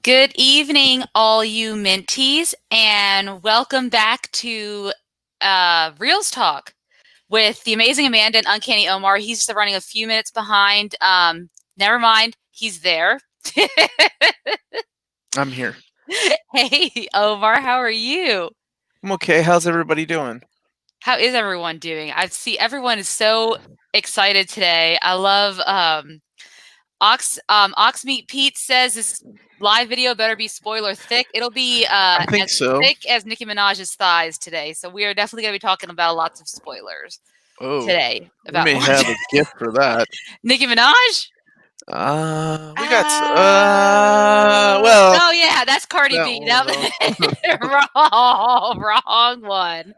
Good evening, all you minties, and welcome back to Reelz Talk with the amazing Amanda and Uncanny Omar. He's just running a few minutes behind. Never mind, he's there. I'm here. Hey, Omar, how are you? I'm okay. How's everybody doing? How is everyone doing? I see everyone is so excited today. I love Oxmeat Pete says this live video better be spoiler thick. It'll be I think as so. thick as Nicki Minaj's thighs today. So we are definitely going to be talking about lots of spoilers Oh, today we about may have a gift for that. Nicki Minaj. We got. Well, Oh yeah, that's Cardi that B. one That though. wrong one.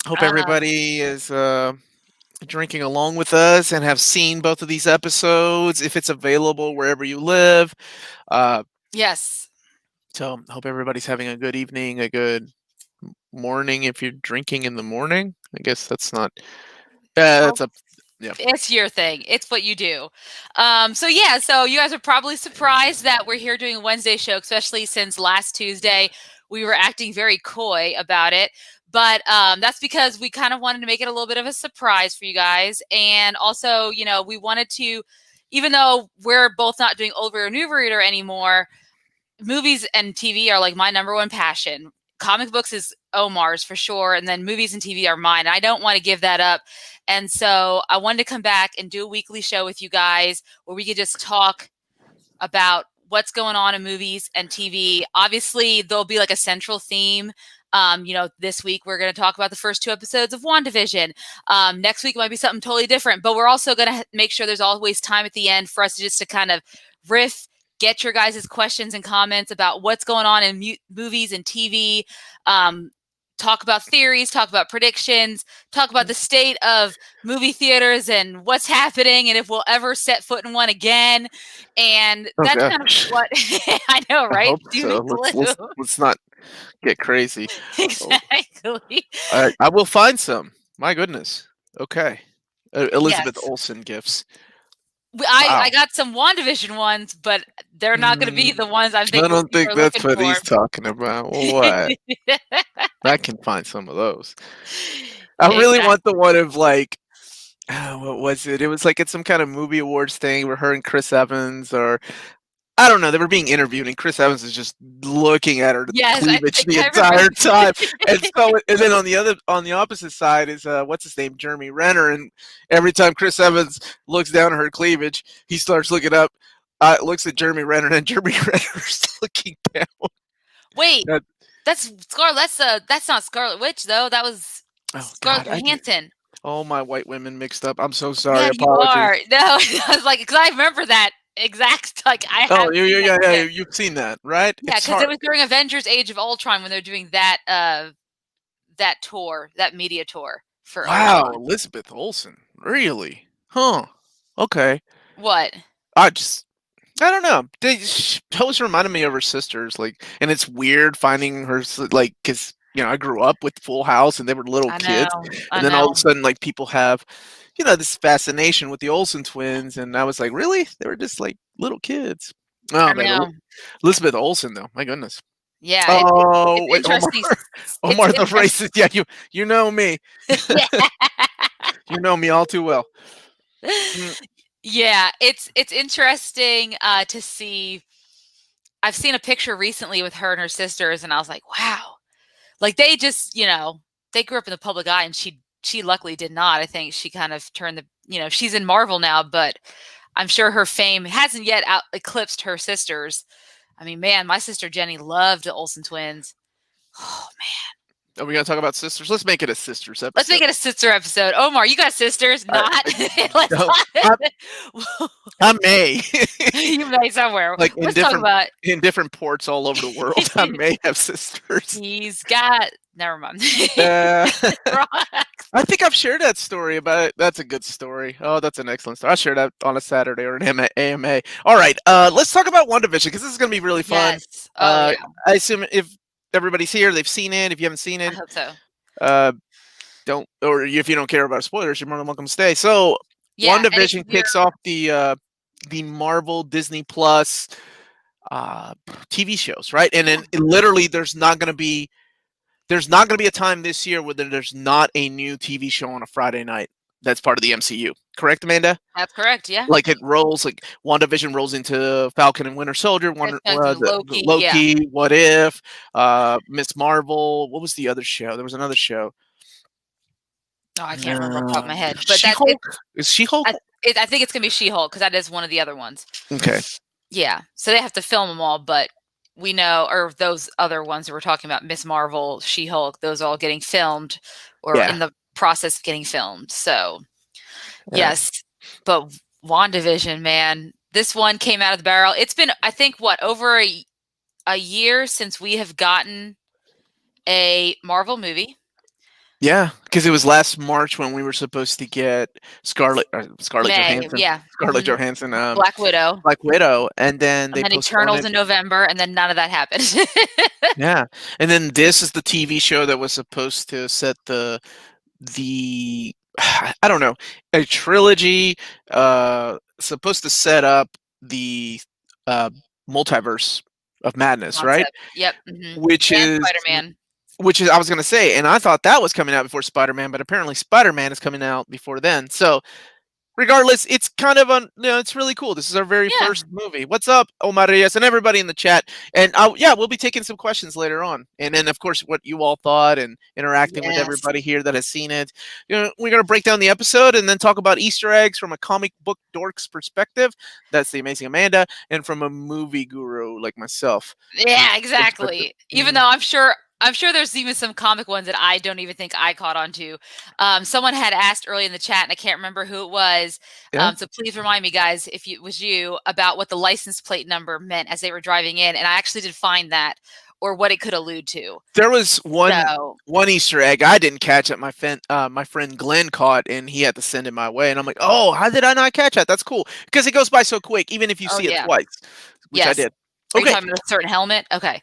Hope Uh, everybody is drinking along with us and have seen both of these episodes if it's available wherever you live. Uh, yes. so hope everybody's having a good evening, a good morning if you're drinking in the morning. I guess that's not. Oh, That's a yeah. it's your thing. It's what you do. So yeah, so you guys are probably surprised that we're here doing a Wednesday show, especially since last Tuesday we were acting very coy about it. But that's because we kind of wanted to make it a little bit of a surprise for you guys. And also, we wanted to, even though we're both not doing Old Reader, New Reader anymore, movies and TV are like my number one passion. Comic books is Omar's for sure, and then movies and TV are mine. I don't want to give that up. And so I wanted to come back and do a weekly show with you guys where we could just talk about what's going on in movies and TV. Obviously, there'll be like a central theme. This week we're going to talk about the first two episodes of WandaVision. Next week might be something totally different, but we're also going to make sure there's always time at the end for us just to kind of riff, get your guys' questions and comments about what's going on in movies and TV. Talk about theories, talk about predictions, talk about the state of movie theaters and what's happening and if we'll ever set foot in one again. And Oh that's kind of gosh. what I know, I right? hope Doom so. and Let's gloom. let's let's not get crazy. Oh, Exactly. I will find some. My goodness. Okay. Elizabeth Yes. Olsen gifts. I Wow. got some WandaVision ones, but they're not going to be Mm, the ones I I think don't people think are that's looking what for. he's talking about. Well, what? I can find some of those. I really Exactly. want the one of like, what was it? It was like it's some kind of movie awards thing where her and Chris Evans or I don't know. They were being interviewed, and Chris Evans is just looking at her Yes, I cleavage think the I remember. entire time. And then on the opposite side is what's his name, Jeremy Renner, and every time Chris Evans looks down at her cleavage, he starts looking up, looks at Jeremy Renner, and Jeremy Renner's looking down. Wait, That, that's Scarlet. That's not Scarlet Witch though. That was oh Scarlett God, I get Johansson. all my white women mixed up. I'm so sorry. Yeah, you are. Apologies. No, I was like, because I remember that exact. Like, I Oh, have seen that yeah, clip. you've seen that, right? Yeah, It's because it hard. was during Avengers: Age of Ultron when they're doing that tour, that media tour for Wow, Ultron. Elizabeth Olsen, really? Huh? Okay. What? I just I don't know. She always reminded me of her sisters, like, and it's weird finding her, like, because I grew up with Full House, and they were little I kids, know. I and then all of know. a sudden, like, people have, this fascination with the Olsen twins, and I was like, really? They were just like little kids. I Oh, but know. Elizabeth Olsen, though, my goodness. Yeah, it's Oh, wait, Omar, interesting. It's Omar the interesting. racist. Yeah, you know me. You know me all too well. Mm, Yeah, it's interesting to see. I've seen a picture recently with her and her sisters, and I was like, wow. Like they just, they grew up in the public eye, and she luckily did not. I think she kind of turned she's in Marvel now, but I'm sure her fame hasn't yet eclipsed her sisters. I mean, man, my sister Jenny loved the Olsen twins. Oh man, are we gonna talk about sisters? Let's make it a sisters let's make episode. it a sister episode. Omar, you got sisters? I, Not. I Let's don't. not. I may. You may somewhere. Like Let's talk about. in different ports all over the world. I may have sisters. He's got. Never mind. Uh, Rocks. I think I've shared that story about it. That's a good story. Oh, that's an excellent story. I'll share that on a Saturday or an AMA. All right, let's talk about WandaVision because this is going to be really fun. Yes. Oh yeah. I assume if everybody's here, they've seen it. If you haven't seen I it, hope so. uh, don't, or if you don't care about spoilers, you're more than welcome to stay. So, Yeah, and if WandaVision you're kicks off the Marvel Disney Plus uh, TV shows, right? And then literally, there's not going to be a time this year where there's not a new TV show on a Friday night that's part of the MCU. Correct, Amanda? That's correct. Yeah. Like it rolls, like WandaVision rolls into Falcon and Winter Soldier, the Loki. Yeah. Loki, What If, Miss Marvel. What was the other show? There was another show. Oh, I can't remember off the top of my head. But She-Hulk? Is She-Hulk? I think it's gonna be She-Hulk because that is one of the other ones. Okay. Yeah. So they have to film them all, but we know, or those other ones that we're talking about, Miss Marvel, She-Hulk, those are all getting filmed or Yeah. in the process of getting filmed. So Yeah. yes. But WandaVision, man, this one came out of the barrel. It's been, I think, over a year since we have gotten a Marvel movie. Yeah, because it was last March when we were supposed to get Scarlett Johansson. Yeah. Scarlett Johansson. Black Widow. And then they postponed Eternals it. in November, and then none of that happened. Yeah, and then this is the TV show that was supposed to set the I don't know, a trilogy supposed to set up the multiverse of madness, right? Yep. Mm-hmm. Which and is Spider-Man. Which is, I was going to say, and I thought that was coming out before Spider-Man, but apparently Spider-Man is coming out before then. So, regardless, it's kind of it's really cool. This is our very first movie. What's up, Omar, and everybody in the chat? And we'll be taking some questions later on, and then of course what you all thought and interacting with everybody here that has seen it. We're gonna break down the episode and then talk about Easter eggs from a comic book dork's perspective. That's the amazing Amanda, and from a movie guru like myself. Yeah, exactly. Even though I'm sure there's even some comic ones that I don't even think I caught on to. Someone had asked early in the chat, and I can't remember who it was. Yeah. So please remind me, guys, if it was you, about what the license plate number meant as they were driving in. And I actually did find that, or what it could allude to. There was one Easter egg I didn't catch that my friend Glenn caught, and he had to send it my way. And I'm like, oh, how did I not catch that? That's cool. Because it goes by so quick, even if you see it twice, which I did. Are you talking about a certain helmet? Okay.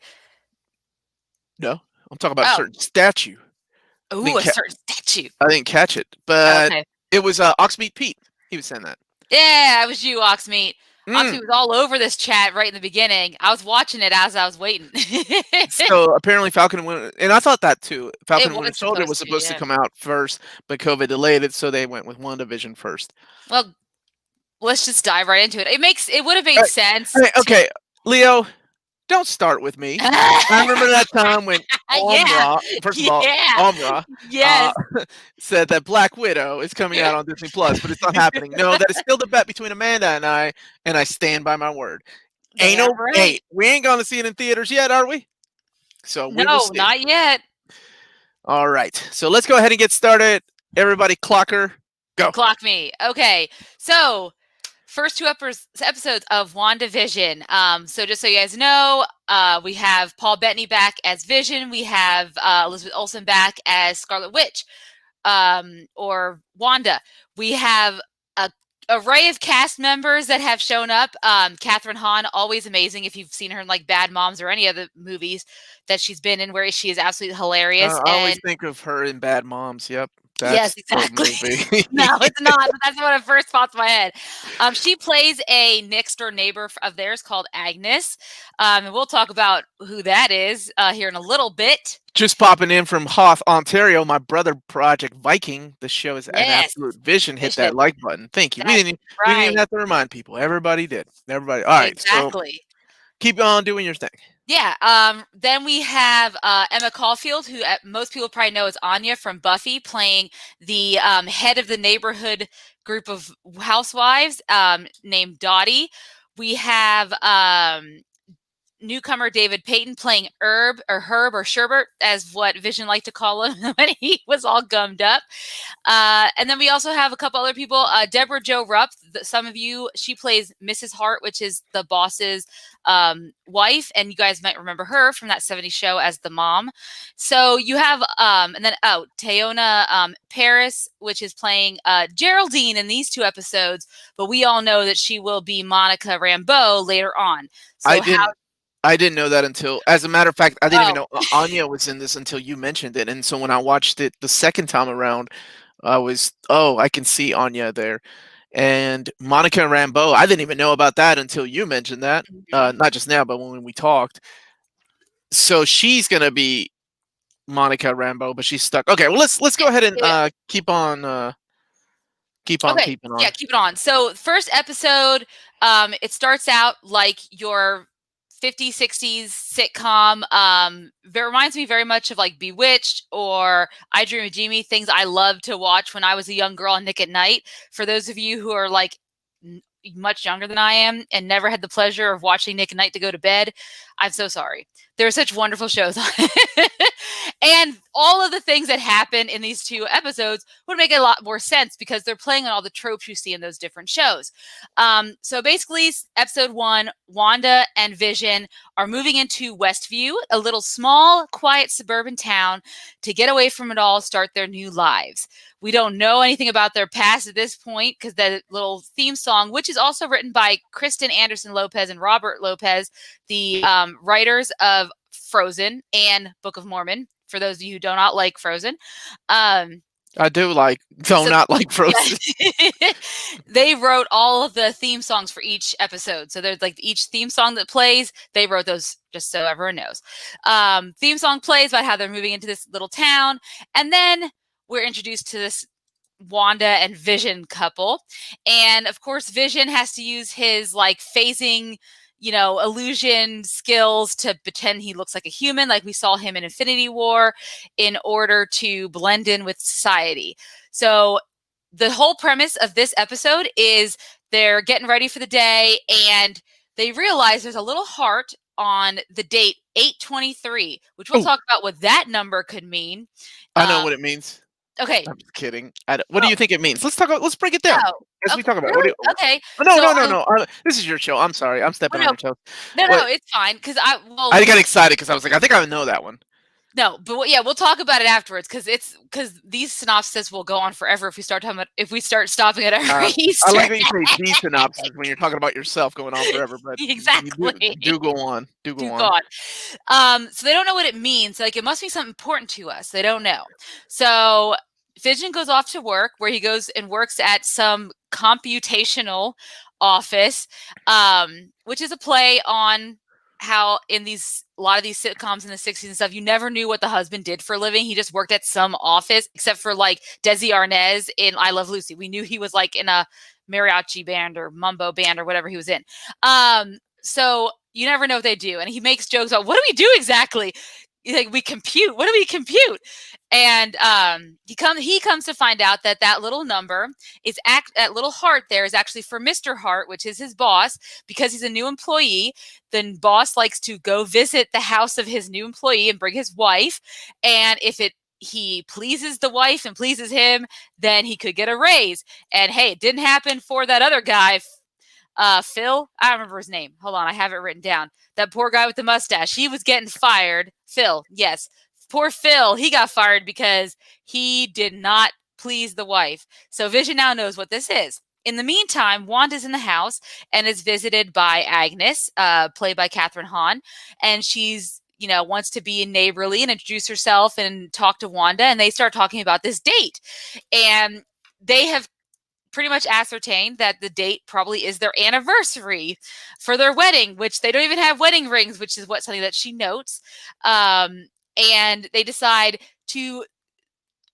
No, I'm talking about a certain statue. Ooh, a certain statue. I didn't catch it, but it was Oxmeat Pete. He was saying that. Yeah, it was you, Oxmeat. Oxmeat was all over this chat right in the beginning. I was watching it as I was waiting. So apparently Falcon and Winter, and I thought that too. Falcon and Winter Soldier was supposed to come out first, but COVID delayed it, so they went with WandaVision first. Well, let's just dive right into it. It would have made sense. Okay, Leo. Don't start with me. I remember that time when Omar, first of all, Omar said that Black Widow is coming out on Disney Plus, but it's not happening. No, that is still the bet between Amanda and I stand by my word. Hey, we ain't going to see it in theaters yet, are we? So no, not yet. All right, so let's go ahead and get started. Everybody, clocker, go. Clock me. Okay, so first two episodes of WandaVision. So just so you guys know, we have Paul Bettany back as Vision. We have Elizabeth Olsen back as Scarlet Witch, or Wanda. We have a array of cast members that have shown up. Catherine Hahn, always amazing. If you've seen her in like Bad Moms or any other movies that she's been in, where she is absolutely hilarious. I always think of her in Bad Moms. Yep. Yes, exactly. No, it's not. But that's what first popped in my head. She plays a next door neighbor of theirs called Agnes. And we'll talk about who that is here in a little bit. Just popping in from Hoth, Ontario, my brother Project Viking. The show is an absolute vision. Hit that like button. Thank you. We didn't even have to remind people. Everybody did. Everybody. All right. Exactly. So keep on doing your thing. Yeah. Then we have Emma Caulfield, who most people probably know as Anya from Buffy, playing the head of the neighborhood group of housewives named Dottie. We have newcomer David Payton playing Herb or Sherbert, as what Vision liked to call him when he was all gummed up. And then we also have a couple other people. Deborah Jo Rupp, some of you, she plays Mrs. Hart, which is the boss's wife, and you guys might remember her from that 70s show as the mom. So you have and then Teyona Paris, which is playing Geraldine in these two episodes, but we all know that she will be Monica Rambeau later on. So I didn't know that until, as a matter of fact, I didn't even know Anya was in this until you mentioned it. And so when I watched it the second time around, I was, I can see Anya there. and Monica Rambeau. I didn't even know about that until you mentioned that. Mhm. Not just now, but when we talked. So she's gonna be Monica Rambeau, but she's stuck. Okay, well let's go ahead and Yeah. keep on Okay. keeping Yeah, on. keep it on. So first episode, it starts out like your 50s, 60s sitcom. It reminds me very much of like Bewitched or I Dream of Jeannie, things I loved to watch when I was a young girl on Nick at Night. For those of you who are like much younger than I am and never had the pleasure of watching Nick at Night to go to bed, I'm so sorry. There are such wonderful shows on it. And all of the things that happen in these two episodes would make a lot more sense because they're playing on all the tropes you see in those different shows. So basically, episode 1, Wanda and Vision are moving into Westview, a little small, quiet suburban town, to get away from it all, start their new lives. We don't know anything about their past at this point because the little theme song, which is also written by Kristen Anderson Lopez and Robert Lopez, the writers of Frozen and Book of Mormon, for those of you who do not like Frozen. I do So not like Frozen. yeah. They wrote all of the theme songs for each episode. So there's like each theme song that plays, they wrote those just so everyone knows. Theme song plays about how they're moving into this little town. And then we're introduced to this Wanda and Vision couple. And of course, Vision has to use his like phasing, illusion skills to pretend he looks like a human, like we saw him in Infinity War, in order to blend in with society. So the whole premise of this episode is they're getting ready for the day and they realize there's a little heart on the date 8/23, which we'll Oh, talk about what that number could mean. I know Uh, what it means. okay. I'm just kidding. What do Oh, you think it means? Let's break it down no. as we Okay. talk about it. Really? Okay. Oh, no, So no, no, no. This is your show. I'm sorry. I'm oh, stepping on no, your toes. no, What? it's fine because I got excited because I was like, I think I know that one. no, but yeah, we'll talk about it afterwards because these synopses will go on forever if we start stopping at every I Easter like that you say egg. the synopsis when you're talking about yourself going on forever, but you Exactly. do go on. Do go Do on. God. So they don't know what it means. Like it must be something important to us. They don't know. So Vision goes off to work where he goes and works at some computational office, which is a play on how in a lot of these sitcoms in the 60s and stuff, you never knew what the husband did for a living. He just worked at some office, except for like Desi Arnaz in I Love Lucy. We knew he was like in a mariachi band or mumbo band or whatever he was in. So you never know what they do. And he makes jokes about what do we do exactly? He's like, we compute. What do we compute? And he comes to find out that little number that little heart there is actually for Mr. Hart, which is his boss, because he's a new employee. Then boss likes to go visit the house of his new employee and bring his wife. And if he pleases the wife and pleases him, then he could get a raise. And hey, it didn't happen for that other guy, Phil. I don't remember his name. Hold on, I have it written down. That poor guy with the mustache. He was getting fired. Phil, yes. Poor Phil, he got fired because he did not please the wife. So Vision now knows what this is. In the meantime, Wanda's in the house and is visited by Agnes, played by Catherine Hahn, and she's wants to be neighborly and introduce herself and talk to Wanda, and they start talking about this date, and they have pretty much ascertained that the date probably is their anniversary for their wedding, which they don't even have wedding rings, which is something that she notes. And they decide to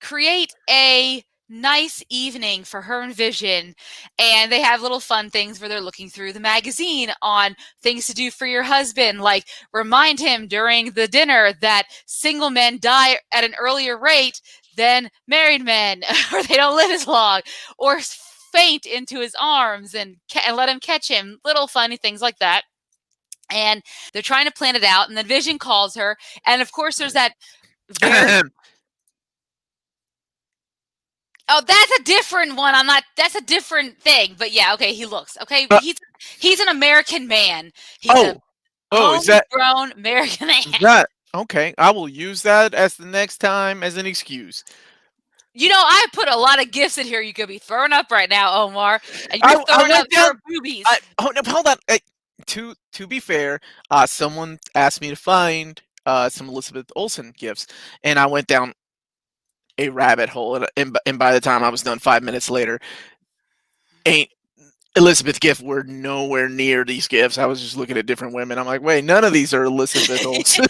create a nice evening for her and Vision, and they have little fun things where they're looking through the magazine on things to do for your husband, like remind him during the dinner that single men die at an earlier rate than married men, or they don't live as long, or faint into his arms and let him catch him. Little funny things like that. And they're trying to plan it out, and then Vision calls her, and of course there's that very Oh, that's a different one. That's a different thing. But yeah, okay, he looks. Okay, he's an American man. He's a is that homegrown American man. that okay? I will use that as the next time as an excuse. I put a lot of gifts in here you could be throwing up right now, Omar. And you're throwing up your boobies. Hold on. To be fair, someone asked me to find some Elizabeth Olsen gifts, and I went down a rabbit hole, and by the time I was done 5 minutes later, ain't Elizabeth Gift were nowhere near these gifts. I was just looking at different women. I'm like, wait, none of these are Elizabeth Olsen.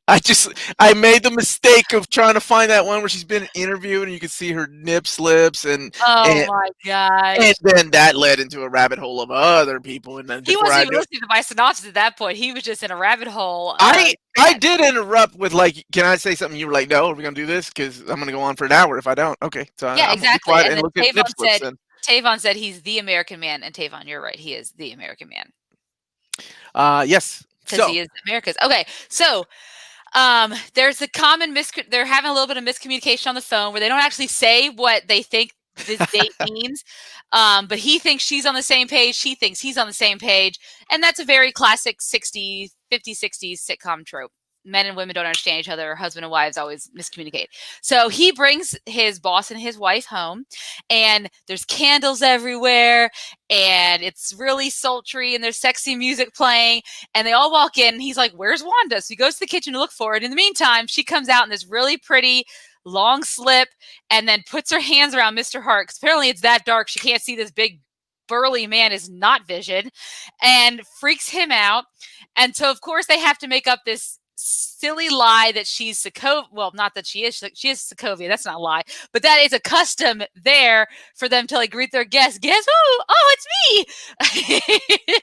I just I made the mistake of trying to find that one where she's been interviewed and you can see her nip slips Oh and my and gosh. then that led into a rabbit hole of other people and then He before wasn't I even knew listening to my synopsis at that point. He was just in a rabbit hole. I did interrupt with like, can I say something? You were like, no, are we gonna do this? Because I'm gonna go on for an hour if I don't. Okay, so Yeah, I'm gonna be exactly. quiet And and then look at nip slips then. Tavon said he's the American man, and Tavon, you're right. He is the American man Yes. because So he is America's. Okay, so there's a common they're having a little bit of miscommunication on the phone where they don't actually say what they think this date means. But he thinks she's on the same page, she thinks he's on the same page, and that's a very classic 60s, 50s, 60s sitcom trope. Men and women don't understand each other. Husband and wives always miscommunicate. So he brings his boss and his wife home, and there's candles everywhere, and it's really sultry, and there's sexy music playing, and they all walk in, and he's like, "Where's Wanda?" So he goes to the kitchen to look for it. In the meantime, she comes out in this really pretty long slip and then puts her hands around Mr. Hart, because apparently it's that dark she can't see this big burly man is not Vision, and freaks him out. And so, of course, they have to make up this silly lie that she's Sokovia. Well, not that she is Sokovia. That's not a lie, but that is a custom there for them to like greet their guests. Guess who? Oh, it's me.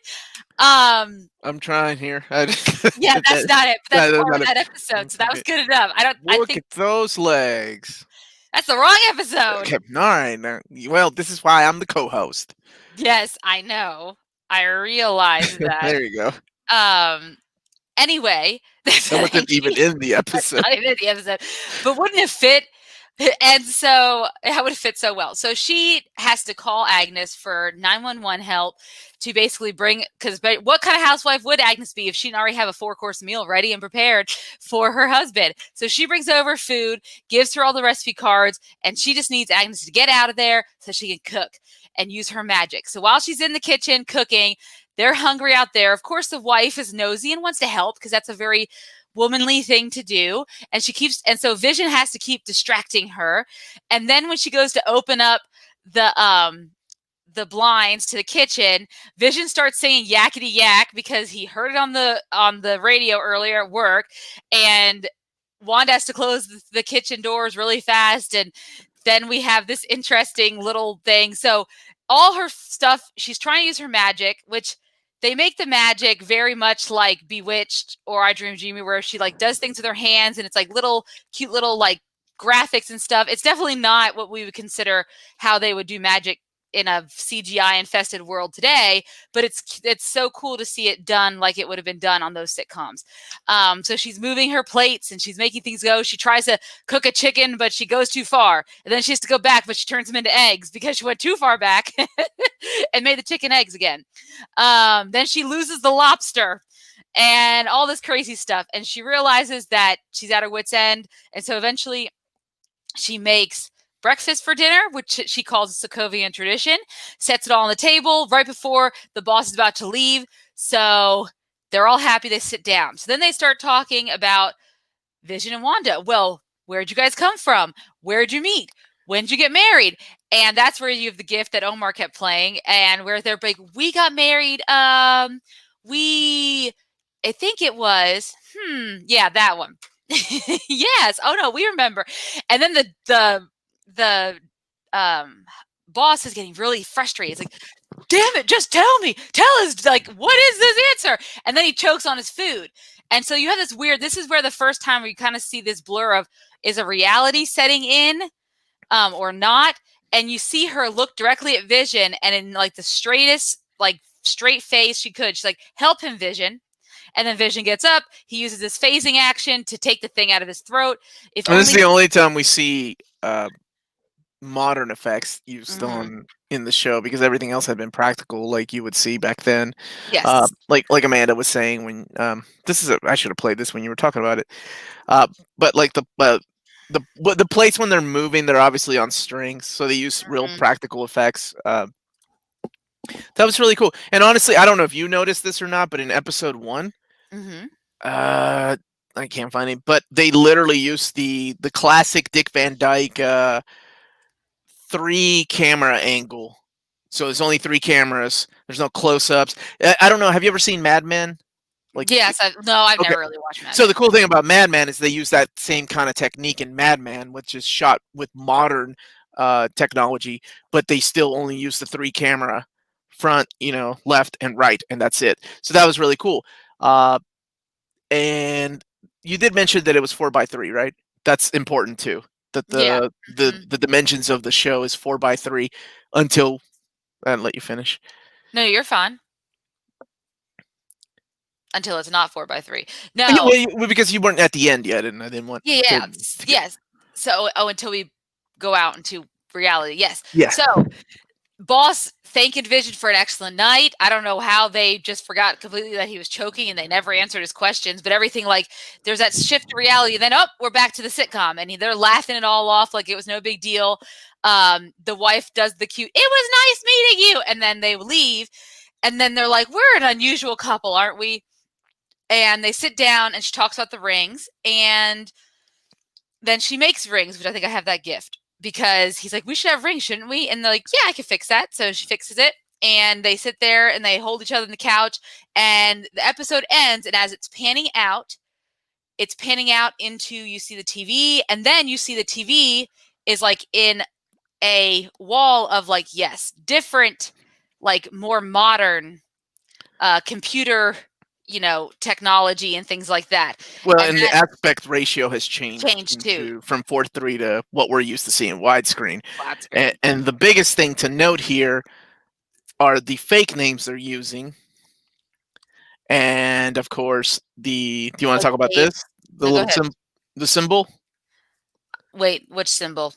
I'm trying here. Yeah, that's not it. But that's that's part not of that episode, so that was good enough. I Look think at those legs. that's the wrong episode. Okay, all right. Now, well, this is why I'm the co-host. Yes, I know. I realize that. There you go. Anyway, That wasn't even in the that's episode. not even in the episode. But wouldn't it fit? And so it would fit so well. So she has to call Agnes for 911 help to basically bring, because what kind of housewife would Agnes be if she didn't already have a 4-course meal ready and prepared for her husband? So she brings over food, gives her all the recipe cards, and she just needs Agnes to get out of there so she can cook and use her magic. So while she's in the kitchen cooking, they're hungry out there. Of course, the wife is nosy and wants to help because that's a very womanly thing to do. And so Vision has to keep distracting her. And then when she goes to open up the blinds to the kitchen, Vision starts singing yakety yak because he heard it on the radio earlier at work. And Wanda has to close the kitchen doors really fast. And then we have this interesting little thing. So all her stuff, she's trying to use her magic, which they make the magic very much like Bewitched or I Dream Jeannie, where she like does things with her hands and it's like little cute little like graphics and stuff. It's definitely not what we would consider how they would do magic in a CGI infested world today, but it's so cool to see it done like it would have been done on those sitcoms. So she's moving her plates and she's making things go. She tries to cook a chicken, but she goes too far. And then she has to go back, but she turns them into eggs because she went too far back and made the chicken eggs again. Then she loses the lobster and all this crazy stuff. And she realizes that she's at her wit's end. And so eventually she makes breakfast for dinner, which she calls a Sokovian tradition, sets it all on the table right before the boss is about to leave. So they're all happy. They sit down. So then they start talking about Vision and Wanda. Well, where'd you guys come from? Where'd you meet? When'd you get married? And that's where you have the gift that Omar kept playing, and where they're like, we got married. I think it was, yeah, that one. Yes. Oh no, we remember. And then the boss is getting really frustrated. It's like, damn it, just tell me. Tell us, like, what is this answer? And then he chokes on his food. And so you have this is where the first time we kind of see this blur of, is a reality setting in or not? And you see her look directly at Vision, and in like the straightest, like straight face she could, she's like, help him, Vision. And then Vision gets up. He uses this phasing action to take the thing out of his throat. This is the only time we see modern effects used on in the show, because everything else had been practical, like you would see back then. Yes. Like Amanda was saying when I should have played this when you were talking about it. But like the plates when they're moving, they're obviously on strings, so they use real practical effects. That was really cool. And honestly, I don't know if you noticed this or not, but in episode 1, I can't find it, but they literally used the classic Dick Van Dyke 3 camera angle. So there's only 3 cameras. There's no close-ups. I don't know. Have you ever seen Mad Men? Like, Yes, I've okay. never really watched Mad So Men. the cool thing about Mad Men is they use that same kind of technique in Mad Men, which is shot with modern technology, but they still only use the 3 camera, front, left and right, and that's it. So that was really cool. And you did mention that it was 4:3, right? That's important too. That Yeah. the dimensions of the show is 4:3 until I'll let you finish. No, you're fine. Until it's not 4:3. No. Yeah, well, because you weren't at the end yet, and I didn't want. Yeah. To Yes. So, until we go out into reality. Yes. Yeah. So, boss thanking Vision for an excellent night. I don't know how they just forgot completely that he was choking and they never answered his questions, but everything, like, there's that shift to reality. Then, we're back to the sitcom, and they're laughing it all off like it was no big deal. The wife does the cute, "It was nice meeting you," and then they leave, and then they're like, "We're an unusual couple, aren't we?" And they sit down, and she talks about the rings, and then she makes rings, which I think I have that gift, because he's like, "We should have rings, shouldn't we?" And they're like, "Yeah, I can fix that." So she fixes it, and they sit there and they hold each other on the couch, and the episode ends. And as it's panning out into, you see the TV, and then you see the TV is like in a wall of, like, yes, different, like, more modern computer, technology and things like that. Well, And and the aspect ratio has changed too. from 4:3 to what we're used to seeing widescreen. Widescreen. And the biggest thing to note here are the fake names they're using. And of course, do you want to talk about this? The No, go little ahead. the symbol? Wait, which symbol?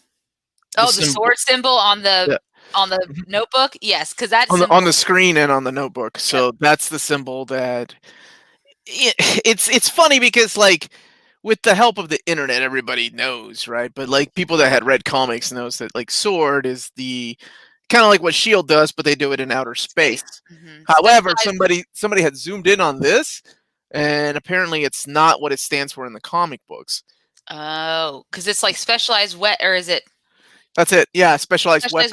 The Oh, the symbol. sword symbol on the Yeah. notebook? Yes, because that's on the screen and on the notebook. So that's the symbol that it's funny because, like, with the help of the internet, everybody knows, right? But like people that had read comics knows that, like, sword is the kind of like what Shield does, but they do it in outer space. However, somebody had zoomed in on this, and apparently it's not what it stands for in the comic books. Oh, because it's like specialized or is it? That's it. Yeah, specialized weapons.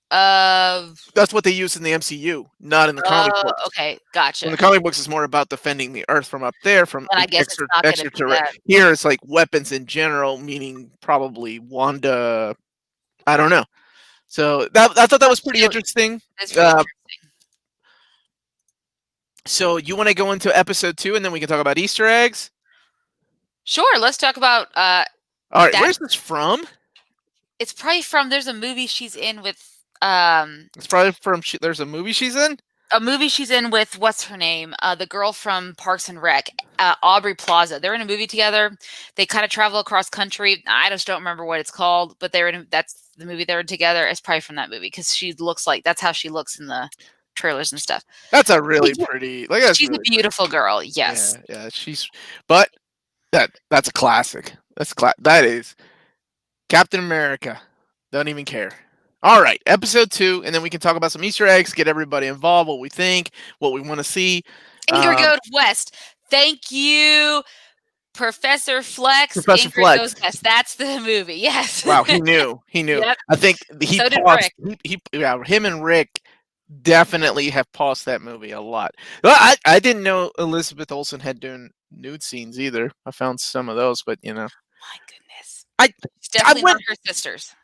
That's what they use in the MCU, not in the comic books. Okay, gotcha. In the comic books, it's more about defending the Earth from up there, from And I guess it's not gonna be that. Here, it's like weapons in general, meaning probably Wanda. I don't know. So I thought that was pretty interesting. That's pretty interesting. So you want to go into episode 2, and then we can talk about Easter eggs? Sure, let's talk about. All right, where's this from? It's probably from. There's a movie she's in with. It's probably from. There's a movie she's in. A movie she's in with, what's her name? The girl from Parks and Rec, Aubrey Plaza. They're in a movie together. They kind of travel across country. I just don't remember what it's called, but that's the movie they're in together. It's probably from that movie because she looks like that's how she looks in the trailers and stuff. That's a really pretty. Like, she's really a beautiful girl. Yes. Yeah. But that's a classic. That is Captain America. Don't even care. All right, episode 2, and then we can talk about some Easter eggs, get everybody involved, what we think, what we want to see. Ingrid Goes West. Thank you, Professor Flex. Professor Ingrid Flex. Goes West. That's the movie. Yes. Wow, he knew. Yep. I think he So did paused. Rick. Him and Rick definitely have paused that movie a lot. Well, I didn't know Elizabeth Olsen had done nude scenes either. I found some of those, but My goodness. It's definitely not her sisters.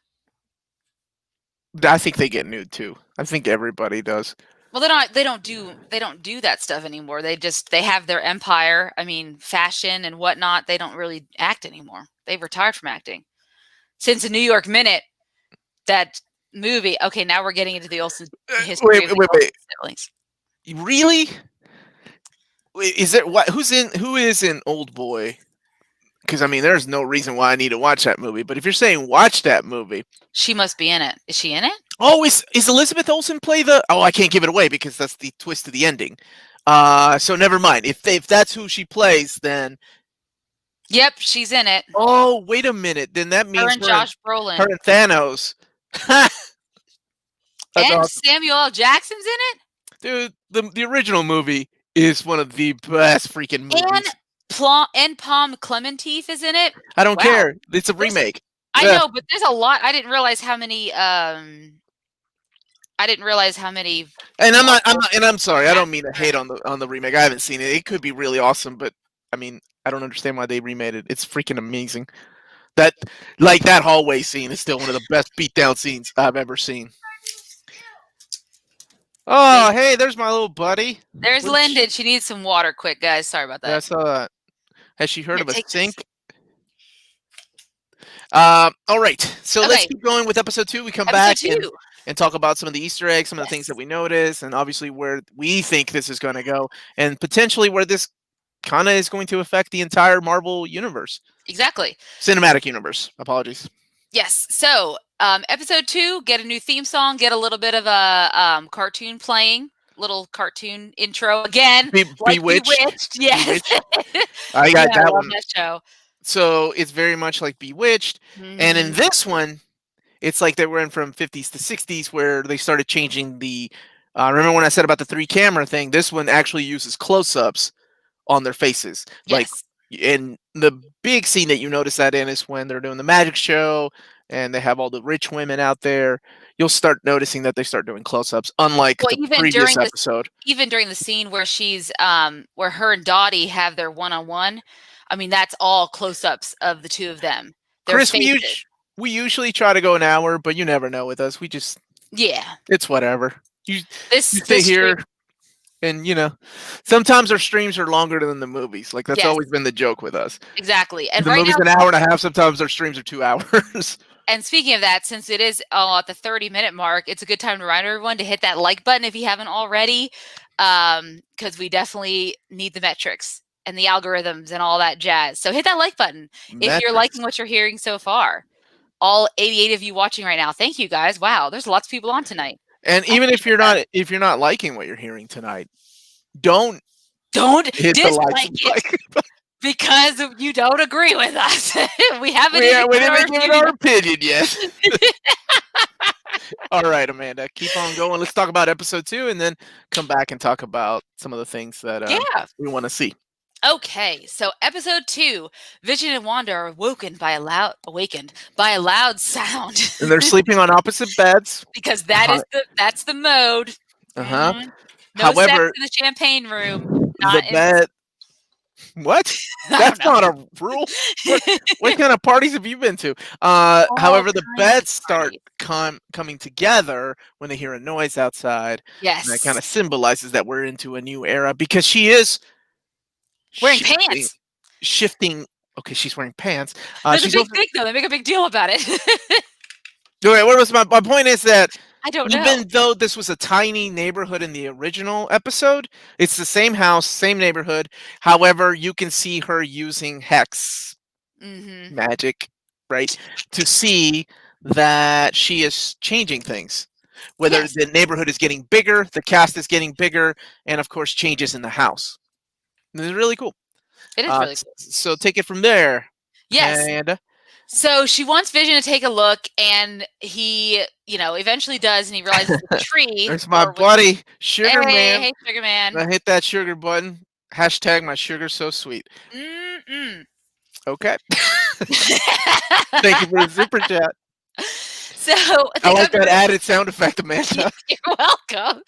I think they get nude too. I think everybody does. Well, they don't do that stuff anymore. They have their empire. I mean, fashion and whatnot. They don't really act anymore. They've retired from acting since the New York Minute. That movie. Okay, now we're getting into the Olsen history. Wait. Siblings. Really? Is there what? Who is in Old Boy? Because I mean, there's no reason why I need to watch that movie. But if you're saying watch that movie, she must be in it. Is she in it? Oh, is Elizabeth Olsen play the? Oh, I can't give it away because that's the twist of the ending. So never mind. If that's who she plays, then. Yep, she's in it. Oh, wait a minute. Then that means her and Josh Brolin. Her and Thanos. And awesome. Samuel L. Jackson's in it. Dude, the original movie is one of the best freaking movies. And Palm Clementif is in it. I don't care. It's a remake. I Yeah. know, but there's a lot. I didn't realize how many. I didn't realize how many And Marvel and I'm sorry, I don't mean to actors are hate in it. on the remake. I haven't seen it. It could be really awesome, but I mean, I don't understand why they remade it. It's freaking amazing. That that hallway scene is still one of the best beatdown scenes I've ever seen. They Oh, hey, there's my little buddy. There's What did Lyndon. She needs some water quick, guys. Sorry about yeah, I that. saw that. Has she heard Here, of a take this. sink? All right. So let's Okay, keep going with episode 2. We come episode back 2. and talk about some of the Easter eggs, some of the things that Yes, we notice, and obviously where we think this is going to go, and potentially where this kind of is going to affect the entire Marvel universe, exactly. cinematic universe. Apologies. Yes. So, episode 2, get a new theme song, get a little bit of a cartoon playing, little cartoon intro again, like Bewitched. Bewitched. Yes. Bewitched. I Yeah, got I that love one. that show. So it's very much like Bewitched, and in Mhm. this one, it's like they went from 50s to 60s where they started changing the. Remember when I said about the 3 camera thing? This one actually uses close-ups on their faces. Like, Yes. in the big scene that you notice that in is when they're doing the magic show and they have all the rich women out there. You'll start noticing that they start doing close-ups, unlike Well, the previous episode. even during the scene where she's where her and Dottie have their one-on-one, I mean, that's all close-ups of the two of them, their Chris, faces. we usually try to go an hour, but you never know with us. We just Yeah. it's whatever. You stay This stream here, and sometimes our streams are longer than the movies. Like that's Yes, always been the joke with us. exactly. And The right movie's now, an hour and a half. Sometimes our streams are 2 hours. and speaking of that, since it is at the 30-minute mark, it's a good time to remind everyone to hit that like button if you haven't already, because we definitely need the metrics and the algorithms and all that jazz. So hit that like button if you're Metrics. liking what you're hearing so far. All 88 of you watching right now, thank you guys. Wow, there's lots of people on tonight. And I even appreciate that. if you're not liking what you're hearing tonight, don't Don't hit the dislike it like. because you don't agree with us. We haven't we even given our didn't give it our opinion yet. All right, Amanda, keep on going. Let's talk about episode 2, and then come back and talk about some of the things that Yeah. we want to see. Okay, so episode 2, Vision and Wanda are awakened by a loud sound. And they're sleeping on opposite beds. Because that's the mode. Uh-huh. Mhm. No sex However, in the champagne room. the Not in bed. What? I That's don't not a rule. know. What kind of parties have you been to? All However, the kinds of beds start parties. coming together when they hear a noise outside. And that kind Yes. of symbolizes that we're into a new era because she is Wearing shifting. pants. Shifting. Okay, she's wearing pants. There's a She's big also. thing though. They make a big deal about it. Wait, what was my point? Is that I don't know. even though this was a tiny neighborhood in the original episode, it's the same house, same neighborhood. However, you can see her using hex Mhm. magic, right, to see that she is changing things. Whether Yes. the neighborhood is getting bigger, the cast is getting bigger, and of course, changes in the house. This is really cool. It is really cool. So take it from there. Yes. And So she wants Vision to take a look, and he, eventually does, and he realizes it's a tree. there's my or with- buddy, Sugar Man. Hey, Sugar Man. I hit that sugar button. Hashtag my sugar so sweet. Mm-mm. Okay. Thank you for the super chat. So I like that added sound effect, Amanda. You're welcome.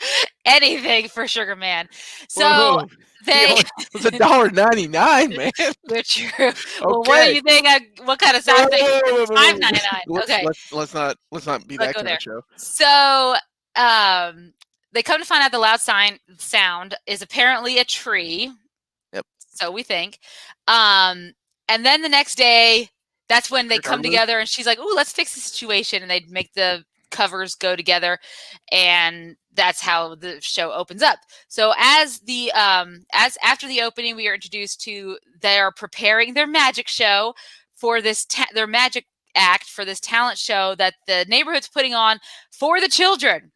Anything for Sugar Man. So Whoa. they It was $1.99, man. they're true. Well, what do you think? What kind of sound thing? $5.99. Okay. Let's not be Let's that go kind there. of show. So they come to find out the loud sound is apparently a tree. Yep. So we think. And then the next day, that's when they come Regardless. together, and she's like, "Ooh, let's fix the situation," and they make the covers go together, and that's how the show opens up. So as after the opening, we are introduced to they're preparing their magic show for this their magic act for this talent show that the neighborhood's putting on for the children.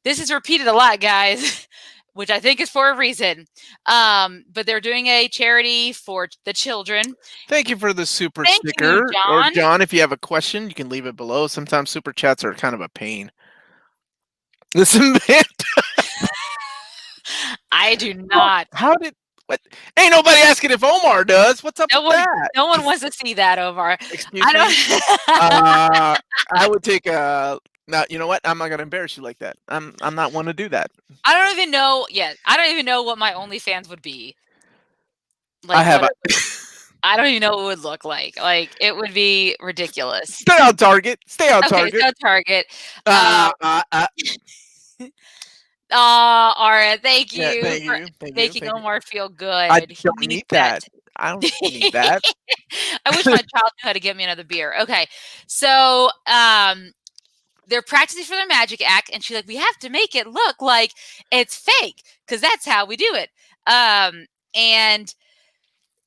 This is repeated a lot, guys, which I think is for a reason. But they're doing a charity for the children. Thank you for the super Thank you, sticker. Or John. John, if you have a question, you can leave it below. Sometimes super chats are kind of a pain. Listen, man. I do not. How did But ain't nobody asking if Omar does. What's up No with one, that? no one wants to see that, Omar. Excuse I me. don't. I would take a. Now you know what? I'm not gonna embarrass you like that. I'm not one to do that. I don't even know yet. I don't even know what my OnlyFans would be. I Like have what a. I don't even know what it would look like. Like it would be ridiculous. Stay on target. Stay on Okay, target. so Target. Uh, uh, uh, All right. Thank yeah. you Thank for you. Thank you. making Thank you. Omar feel I good. He don't needs need that. that. I don't need that. I wish my child knew how to get me another beer. Okay. So, they're practicing for their magic act, and she's like, "We have to make it look like it's fake, because that's how we do it." And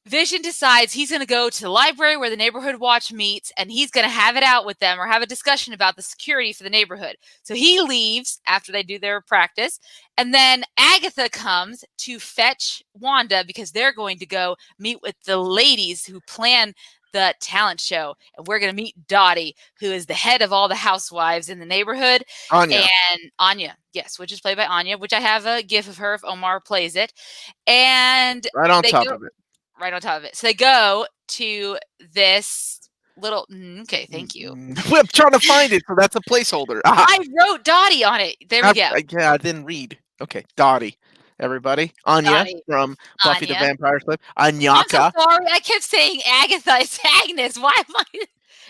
Vision decides he's going to go to the library where the neighborhood watch meets, and he's going to have it out with them or have a discussion about the security for the neighborhood. So he leaves after they do their practice, and then Agatha comes to fetch Wanda because they're going to go meet with the ladies who plan the talent show, and we're going to meet Dottie, who is the head of all the housewives in the neighborhood. Anya. And Anya, yes, which is played by Anya, which I have a gif of her if Omar plays it. And Right on they top go of it. right on top of it. So they go to this little. Okay, thank you. I'm trying to find it, so that's a placeholder. I wrote Dottie on it. There we go. Yeah, I didn't read. Okay, Dottie. Everybody, Anya Dottie. from Buffy the Anya. Vampire Slayer. I'm so Anyaka. sorry. I kept saying Agatha. It's Agnes. Why am I?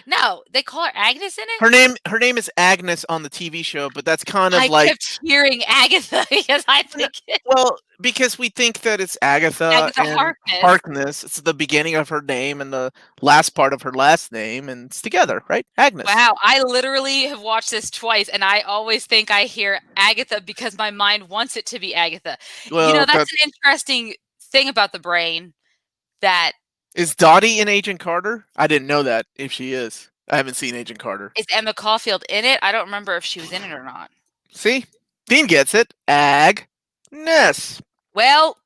No, they call her Agnes in it. Her name is Agnes on the TV show, but that's kind of I like kept hearing Agatha because I think well, because we think that it's Agatha Agatha and Harkness. Harkness. It's the beginning of her name and the last part of her last name, and it's together, right? Agnes. Wow, I literally have watched this twice, and I always think I hear Agatha because my mind wants it to be Agatha. Well, You know, that's an interesting thing about the brain that is Dottie in Agent Carter? I didn't know that. If she is, I haven't seen Agent Carter. is Emma Caulfield in it. I don't remember if she was in it or not. See, Dean gets it. Agnes. Well,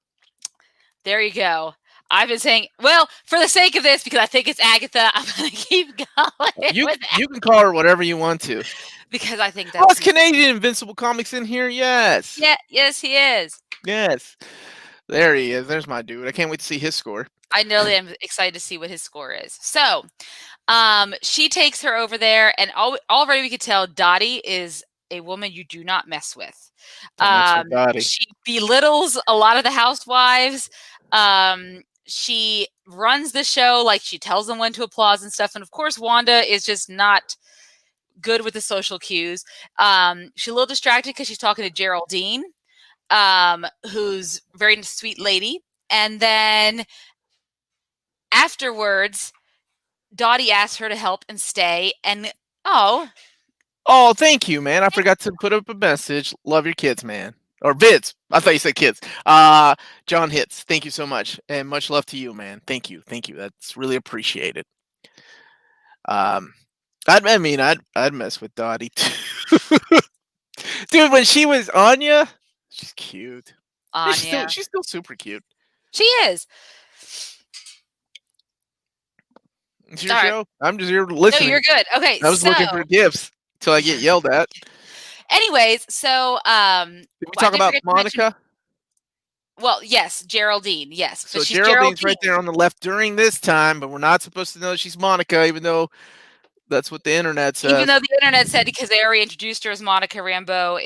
there you go. I've been saying, well, for the sake of this, because I think it's Agatha, I'm going to keep going You with that you can call her whatever you want to. because I think Oh, that's it's Canadian Invincible Comics in here. Yes. yeah, yes, he is. Yes. There he is. There's my dude. I can't wait to see his score. I know that I'm excited to see what his score is. So, she takes her over there, and already we could tell Dottie is a woman you do not mess with. She belittles a lot of the housewives. She runs the show, like she tells them when to applause and stuff. And of course, Wanda is just not good with the social cues. She's a little distracted because she's talking to Geraldine, who's a very sweet lady. And then afterwards, Dottie asks her to help and stay. And oh, thank you, man. I forgot to put up a message. Love your kids, man. Or vids. I thought you said kids. John Hits. Thank you so much, and much love to you, man. Thank you. That's really appreciated. I'd mess with Dottie too. Dude, when she was Anya, she's cute. Anya. She's still super cute. She is. It's your show. I'm just here listening. No, you're good. Okay, I was looking for gifts till I get yelled at. Anyways, so did we talk about Monica? Well, yes, Geraldine, yes. So Geraldine's right there on the left during this time, but we're not supposed to know she's Monica, even though that's what the internet says. Even though the internet said because they already introduced her as Monica Rambeau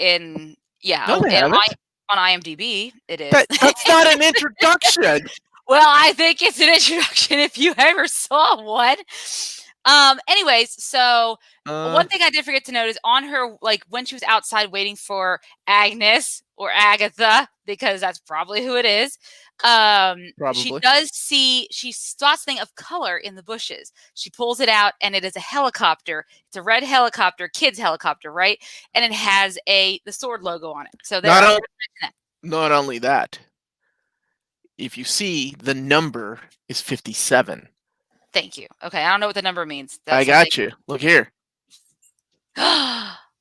on IMDb, it is. That's not an introduction. Well, I think it's an introduction if you ever saw one. Anyways, so one thing I did forget to note is on her, like when she was outside waiting for Agnes or Agatha, because that's probably who it is. She spots something of color in the bushes. She pulls it out, and it is a helicopter. It's a red helicopter, kid's helicopter, right? And it has the sword logo on it. So not only that, if you see the number is 57. Thank you. Okay, I don't know what the number means. I got you. Look here.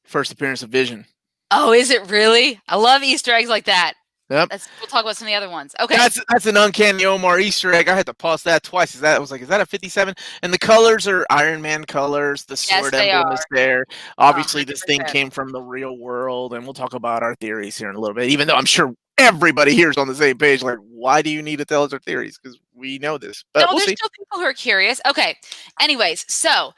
First appearance of Vision. Oh, is it really? I love Easter eggs like that. Yep. We'll talk about some of the other ones. Okay. That's an Uncanny Omar Easter egg. I had to pause that twice. Is that a 57? And the colors are Iron Man colors. The sword emblem is there. Obviously, 100%. This thing came from the real world, and we'll talk about our theories here in a little bit. Even though I'm sure everybody here's on the same page. Like, why do you need to tell us our theories? Because we know this, but No, we'll there's see. still people who are curious. Okay. Anyways, so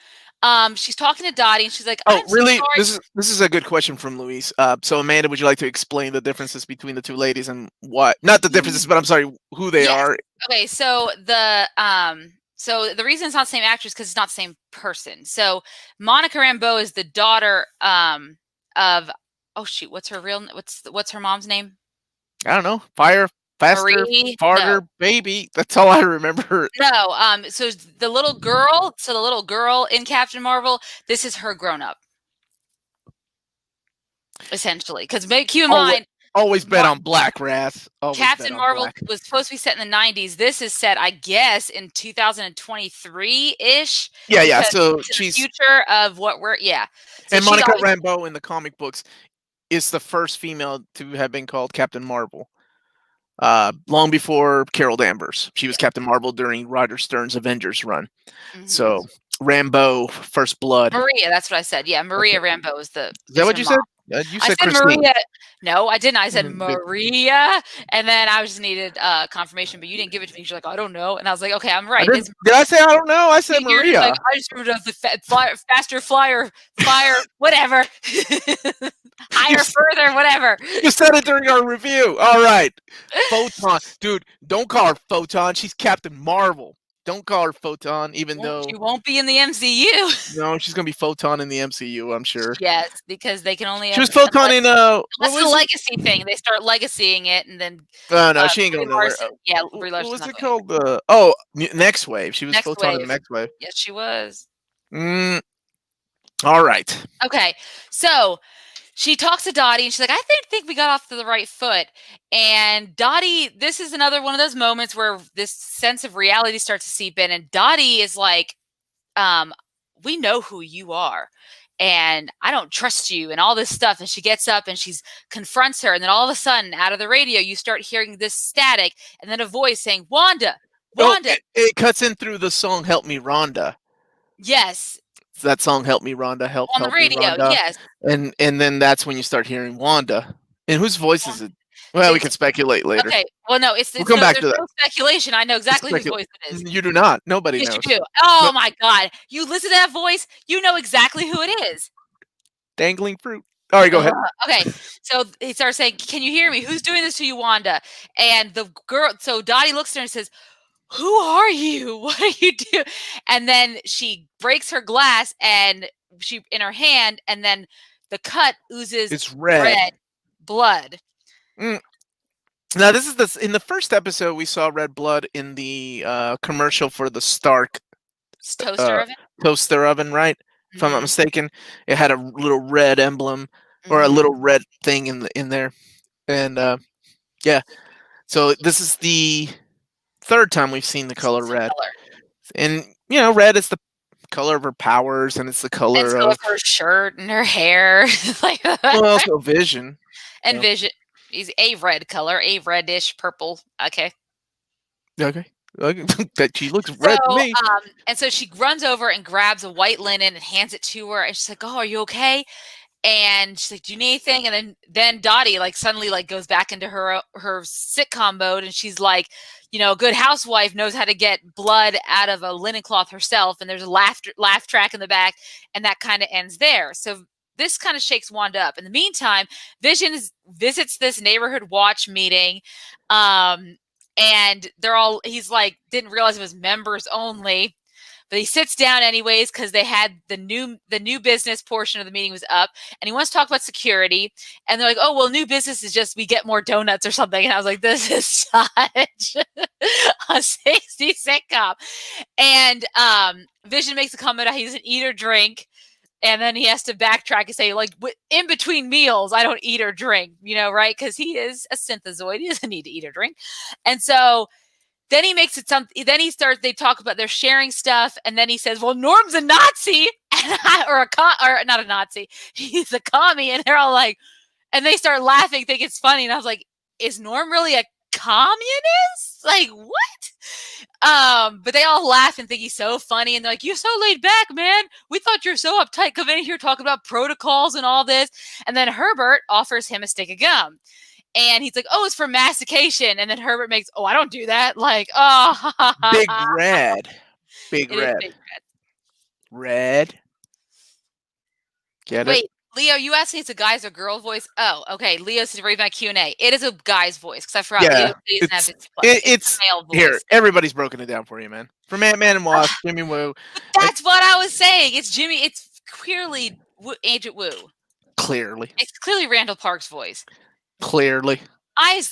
she's talking to Dottie and she's like, Oh, I'm so really? sorry. This is a good question from Luis. So Amanda, would you like to explain the differences between the two ladies and what? Not the differences, but I'm sorry, who they Yes. are. Okay, so the reason it's not the same actress because it's not the same person. So Monica Rambeau is the daughter of what's her mom's name? I don't know. Fire, faster, Marie? No. farther, baby. That's all I remember. No, so the little girl in Captain Marvel, this is her grown up. Essentially, because keep in mind, Always bet on black, Wrath. Captain Marvel was supposed to be set in the 90s. This is set, I guess, in 2023-ish. Yeah. So she's the future of what we're So and Monica Rambeau in the comic books is the first female to have been called Captain Marvel. Long before Carol Danvers, she was Captain Marvel during Roger Stern's Avengers run. Mm-hmm. So Rambeau, First Blood. Maria, that's what I said. Yeah, Maria Rambeau is the. Is that what you said? You said Maria. No, I didn't. I said Maria, and then I just needed confirmation, but you didn't give it to me. You're like, I don't know, and I was like, okay, I'm right. Did I say I don't know? I said Maria. Like, I just remembered the faster flyer, fire, whatever, higher, further, whatever. You said it during our review. All right, Photon, dude. Don't call her Photon. She's Captain Marvel. Don't call her Photon, even though she won't be in the MCU. No, she's gonna be Photon in the MCU, I'm sure. Yes, because they can only. She was Photon in That's the legacy thing. They start legacying it, and then. No, she ain't going nowhere. Yeah, what was it called? Next Wave. She was Photon in the Next Wave. Yes, she was. All right. Okay, so. She talks to Dottie, and she's like, I think we got off to the right foot. And Dottie, this is another one of those moments where this sense of reality starts to seep in. And Dottie is like, we know who you are. And I don't trust you and all this stuff. And she gets up and confronts her. And then all of a sudden, out of the radio, you start hearing this static. And then a voice saying, Wanda. It cuts in through the song Help Me, Rhonda. Yes. That song "Help Me, Rhonda." Help on the radio, me, Rhonda. Yes. And then that's when you start hearing Wanda. And whose voice is it? Well, we can speculate later. Okay. Well, no, we'll come back to that. No speculation. I know exactly whose voice it is. You do not. Nobody knows. Yes, you do. Oh my God! You listen to that voice, you know exactly who it is. Dangling fruit. All right, go ahead. Okay, so he starts saying, "Can you hear me? Who's doing this to you, Wanda?" And the girl, so Dottie looks at her and says, "Who are you? What are you doing?" And then she breaks her glass and in her hand, and then the cut oozes it's red blood. Now this is in the first episode we saw red blood in the commercial for the Stark toaster oven, right? If I'm not mistaken, it had a little red emblem or a little red thing in there, and so this is the third time we've seen the color red. And red is the color of her powers, and it's the color of her shirt and her hair. Also Vision. And Vision is a red color, a reddish purple. Okay. That she looks red to me. And so she runs over and grabs a white linen and hands it to her, and she's like, "Oh, are you okay?" And she's like, "Do you need anything?" And then Dottie suddenly goes back into her sitcom mode, and she's like, a good housewife knows how to get blood out of a linen cloth herself. And there's a laugh track in the back, and that kind of ends there. So this kind of shakes Wanda up. In the meantime, Vision visits this neighborhood watch meeting, and he's like, didn't realize it was members only. But he sits down anyways because they had the new business portion of the meeting was up, and he wants to talk about security. And they're like, "Oh, well, new business is just we get more donuts or something." And I was like, "This is such a 60s sitcom." And Vision makes a comment how he doesn't eat or drink, and then he has to backtrack and say, in between meals, I don't eat or drink, right? Because he is a synthezoid; he doesn't need to eat or drink, and so. Then he makes it something. Then they talk about they're sharing stuff, and then he says, "Well, Norm's a Nazi, or not a Nazi. He's a commie," and they're all like, and they start laughing, think it's funny, and I was like, "Is Norm really a communist? What?" But they all laugh and think he's so funny, and they're like, "You're so laid back, man. We thought you're so uptight coming in here talking about protocols and all this." And then Herbert offers him a stick of gum. And he's like, "Oh, it's for mastication." And then Herbert makes, "Oh, I don't do that." Like, oh, Big Red. Big it is Red. Big Red. Get it? Wait, Leo, you asked me it's a guy's or girl voice. Oh, okay. Leo said to read my Q&A. It is a guy's voice because I forgot Yeah, Leo doesn't have Disney Plus. it's a male voice. here. Everybody's broken it down for you, man. From Ant-Man and Wasp, Jimmy Woo. That's what I was saying. It's Jimmy. It's clearly Agent Woo. Clearly. It's clearly Randall Park's voice. Clearly.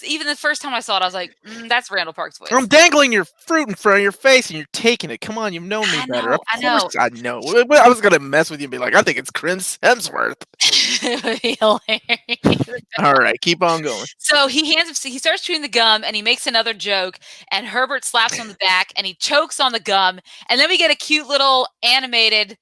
Even the first time I saw it, I was like, that's Randall Park's voice. I'm dangling your fruit in front of your face and you're taking it. Come on, you've known me better. I know. I know. I was gonna mess with you and be like, I think it's Chris Hemsworth. All right, keep on going. So he starts chewing the gum and he makes another joke and Herbert slaps on the back and he chokes on the gum and then we get a cute little animated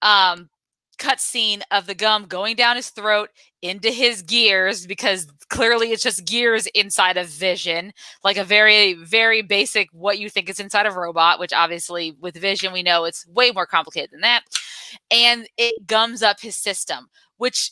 cut scene of the gum going down his throat into his gears, because clearly it's just gears inside of Vision, like a very, very basic what you think is inside of robot, which obviously with Vision we know it's way more complicated than that. And it gums up his system, which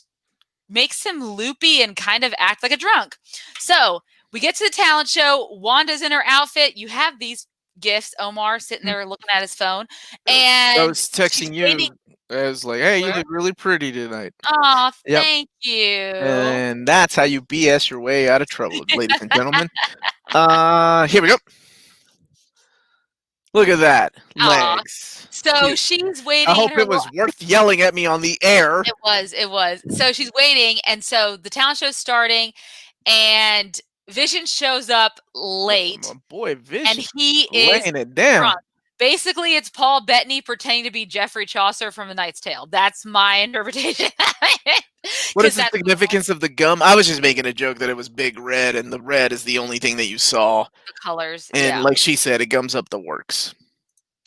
makes him loopy and kind of act like a drunk. So we get to the talent show. Wanda's in her outfit. You have these gifts. Omar sitting there looking at his phone, and I was texting you. I was like, "Hey, you look really pretty tonight." Oh, thank you. And that's how you BS your way out of trouble, ladies and gentlemen. Here we go. Look at that. Legs. So she's waiting. I hope it was worth yelling at me on the air. It was. So she's waiting, and so the talent show's starting, and Vision shows up late. Oh, boy, Vision. And he is laying it down. drunk. Basically, it's Paul Bettany pretending to be Geoffrey Chaucer from A Knight's Tale. That's my interpretation. What is the significance of the gum? I was just making a joke that it was Big Red, and the red is the only thing that you saw. The colors. And like she said, it gums up the works.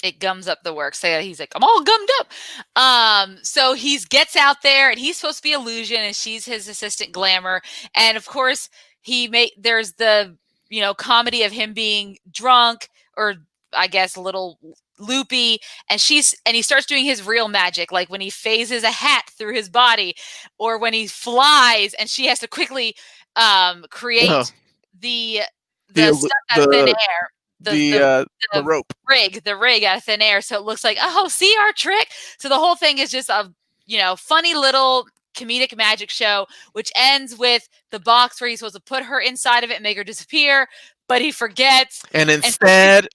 It gums up the works. He's like, I'm all gummed up. So he gets out there, and he's supposed to be Illusion, and she's his assistant Glamour. And of course, there's the comedy of him being drunk, or I guess a little loopy, and he starts doing his real magic, like when he phases a hat through his body, or when he flies, and she has to quickly create the stuff out of thin air. The rig out of thin air, so it looks like, oh, see our trick. So the whole thing is just a funny little comedic magic show, which ends with the box where he's supposed to put her inside of it and make her disappear, but he forgets. And instead,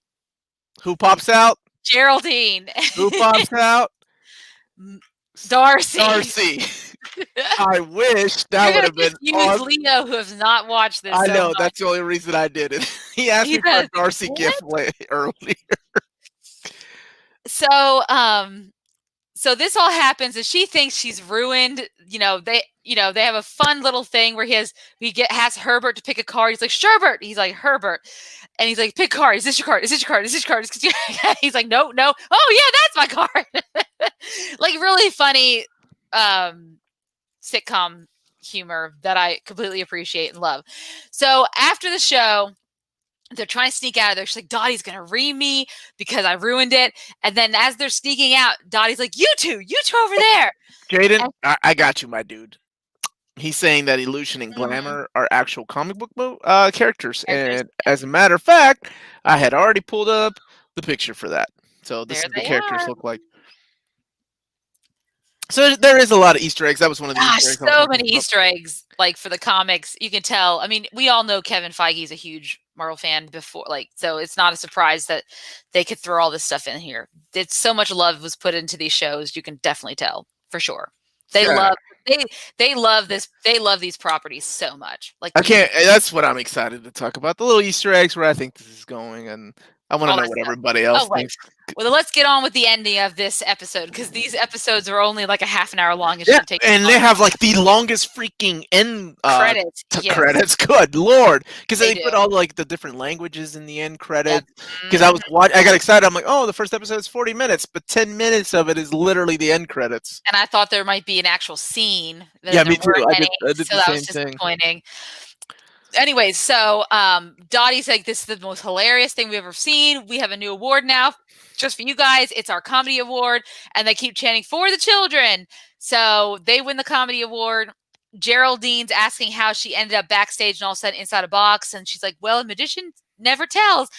who pops out? Geraldine. Who pops out? Darcy. I wish that would have been awesome. Leo, who has not watched this. I know, that's the only reason I did it. He asked me for a Darcy gift earlier. So this all happens, and she thinks she's ruined. They have a fun little thing where he has Herbert to pick a card. He's like, Sherbert. He's like, Herbert. And he's like, pick a card. Is this your card? Is this your card? Is this your card? He's like, no. Oh yeah, that's my card. Like really funny sitcom humor that I completely appreciate and love. So after the show, they're trying to sneak out of there. She's like, Dottie's going to ream me because I ruined it. And then as they're sneaking out, Dottie's like, you two over there. Jaden, I got you, my dude. He's saying that Illusion and Glamour are actual comic book characters. And as a matter of fact, I had already pulled up the picture for that. So this is what the characters look like. So there is a lot of Easter eggs. That was one of the Easter eggs. So many Easter eggs, like for the comics. You can tell. I mean, we all know Kevin Feige is a huge Marvel fan before, so it's not a surprise that they could throw all this stuff in here. It's so much love was put into these shows. You can definitely tell for sure. They love this. They love these properties so much. Like that's what I'm excited to talk about. The little Easter eggs where I think this is going, and I want to know what everybody else thinks. Well, let's get on with the ending of this episode, because these episodes are only like a half an hour long. And they have like the longest freaking end credits. Credits. Good Lord, because they put all like the different languages in the end credits. Because I got excited. I'm like, oh, the first episode is 40 minutes, but 10 minutes of it is literally the end credits. And I thought there might be an actual scene. Yeah, me too. I did so the that same was thing. Disappointing. Anyways, so Dottie's like, this is the most hilarious thing we've ever seen. We have a new award now just for you guys. It's our comedy award. And they keep chanting for the children. So they win the comedy award. Geraldine's asking how she ended up backstage and all of a sudden inside a box, and she's like, "Well, a magician never tells."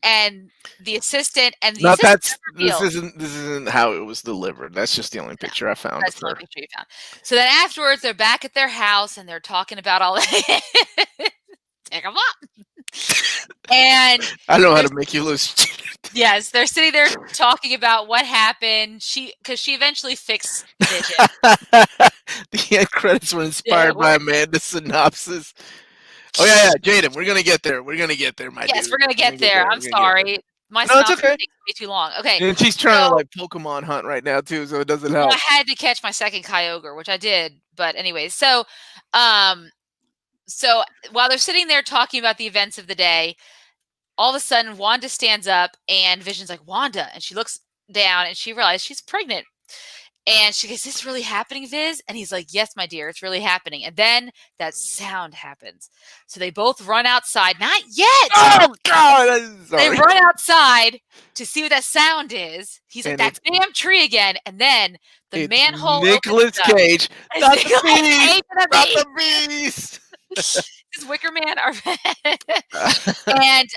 And the assistant Not never that's revealed. this isn't how it was delivered. That's just the only No, picture I found that's of the only her. picture you found. So then afterwards, they're back at their house and they're talking about all that. Take them up. And I know how there's to make you lose. yes, they're sitting there talking about what happened. Because she eventually fixed Vision. The end credits were Yeah, inspired by Amanda's synopsis. Oh yeah, Jaden, we're gonna get there. We're gonna get there, my yes, dude. we're gonna get there. We're I'm gonna get there. sorry. My No, it's synopsis okay. takes way too long. Okay, And she's trying to so like Pokemon hunt right now too, so it doesn't well, help. I had to catch my second Kyogre, which I did. But anyways, um, so while they're sitting there talking about the events of the day, all of a sudden Wanda stands up and Vision's like, "Wanda," and she looks down and she realizes she's pregnant. And she goes, "Is this really happening, Viz?" And he's like, "Yes, my dear, it's really happening." And then that sound happens. So they both run outside. Not yet. Oh God! I'm They sorry. run outside to see what that sound is. He's like, And "That damn tree again." And then the it's manhole Nicolas opens up. Cage. It's Not the Nicolas beast. Cage and a Not bee. the beast. This Wicker Man are and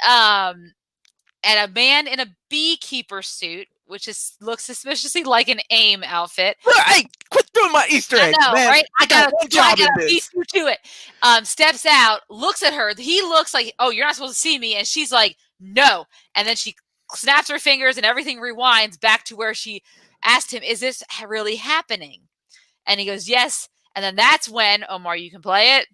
a man in a beekeeper suit, which looks suspiciously like an AIM outfit. Hey, quit doing my Easter I eggs, know, man. right? I got one job in beat this. you to it. Steps out, looks at her. He looks like, "Oh, you're not supposed to see me," and she's like, "No." And then she snaps her fingers, and everything rewinds back to where she asked him, "Is this really happening?" And he goes, "Yes." And then that's when, Omar, you can play it.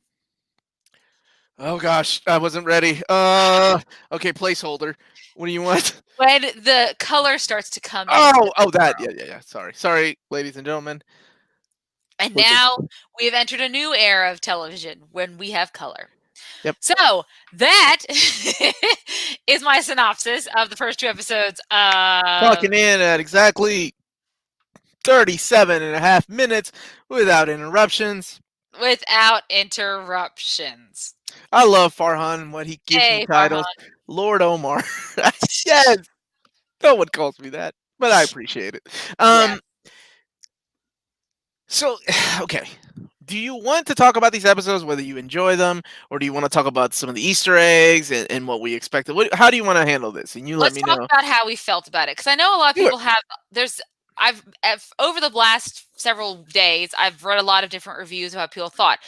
Oh gosh, I wasn't ready. Okay, placeholder. What do you want? When the color starts to come in. Oh, that. Yeah. Sorry, ladies and gentlemen. And Look at- now we have entered a new era of television when we have color. Yep. So that is my synopsis of the first two episodes. Clocking in at exactly 37 and a half minutes without interruptions. Without interruptions. I love Farhan and what he gives me Hey, titles. Farhan. Lord Omar. Yes. No one calls me that, but I appreciate it. Yes. So, okay. Do you want to talk about these episodes, whether you enjoy them, or do you want to talk about some of the Easter eggs and what we expected? How do you want to handle this? And you let Let's me talk know. about how we felt about it, because I know a lot of Sure. people have. I've over the last several days, I've read a lot of different reviews of how people thought.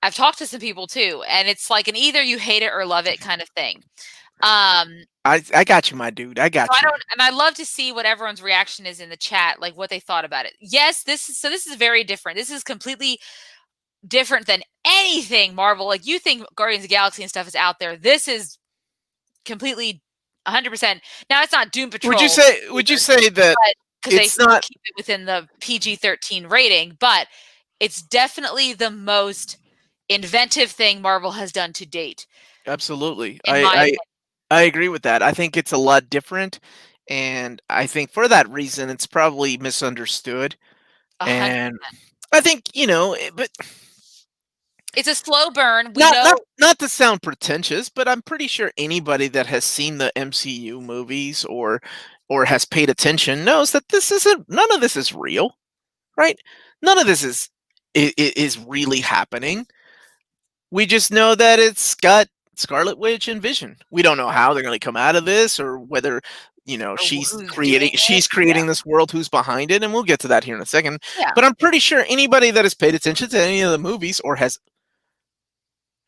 I've talked to some people too, and it's like an either you hate it or love it kind of thing. I got you, my dude. I got you. And I love to see what everyone's reaction is in the chat, like what they thought about it. Yes, this is very different. This is completely different than anything Marvel. Like, you think Guardians of the Galaxy and stuff is out there. This is completely 100%. Now, it's not Doom Patrol. Would you say that because they it's still not keep it within the PG-13 rating, but it's definitely the most inventive thing Marvel has done to date. absolutely? In my opinion. I agree with that. I think it's a lot different, and I think for that reason, it's probably misunderstood. 100%. And I think but It's a slow burn. We know. not to sound pretentious, but I'm pretty sure anybody that has seen the MCU movies or has paid attention knows that none of this is real, right? None of this is really happening. We just know that it's got Scarlet Witch and Vision. We don't know how they're going to come out of this, or whether she's who's creating this world, who's behind it, and we'll get to that here in a second. Yeah. But I'm pretty sure anybody that has paid attention to any of the movies or has,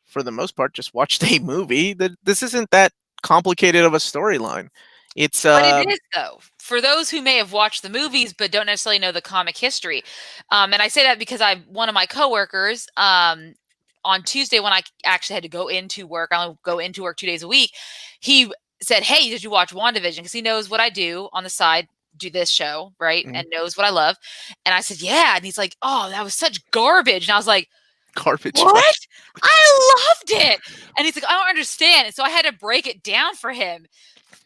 for the most part, just watched a movie, that this isn't that complicated of a storyline. But it is, though, for those who may have watched the movies but don't necessarily know the comic history. And I say that because one of my coworkers, on Tuesday, when I actually had to go into work, I only go into work 2 days a week, he said, "Hey, did you watch WandaVision?" Because he knows what I do on the side, do this show, right? Mhm. And knows what I love. And I said, "Yeah." And he's like, "Oh, that was such garbage." And I was like, Garbage. "What? I loved it." And he's like, "I don't understand." And so I had to break it down for him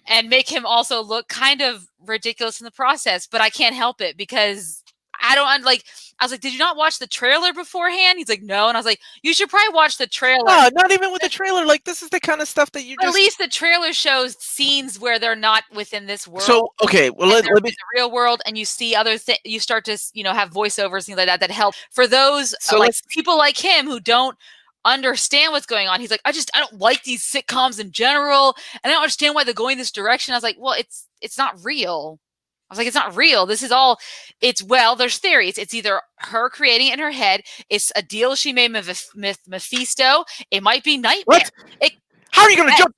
and make him also look kind of ridiculous in the process. But I can't help it because I don't like. I was like, did you not watch the trailer beforehand? He's like, no. And I was like, you should probably watch the trailer. No, not even with the trailer. Like, this is the kind of stuff that you But just. at least the trailer shows scenes where they're not within this world. So, okay, well, and let they're me. in the real world, and you see other things. You start to, have voiceovers, things like that, that help for those So like let's. people like him who don't understand what's going on. He's like, I don't like these sitcoms in general, and I don't understand why they're going this direction. I was like, well, it's not real. I was like, it's not real. This is all. There's theories. It's either her creating it in her head. It's a deal she made with Mephisto. It might be Nightmare. What? How are you going to jump?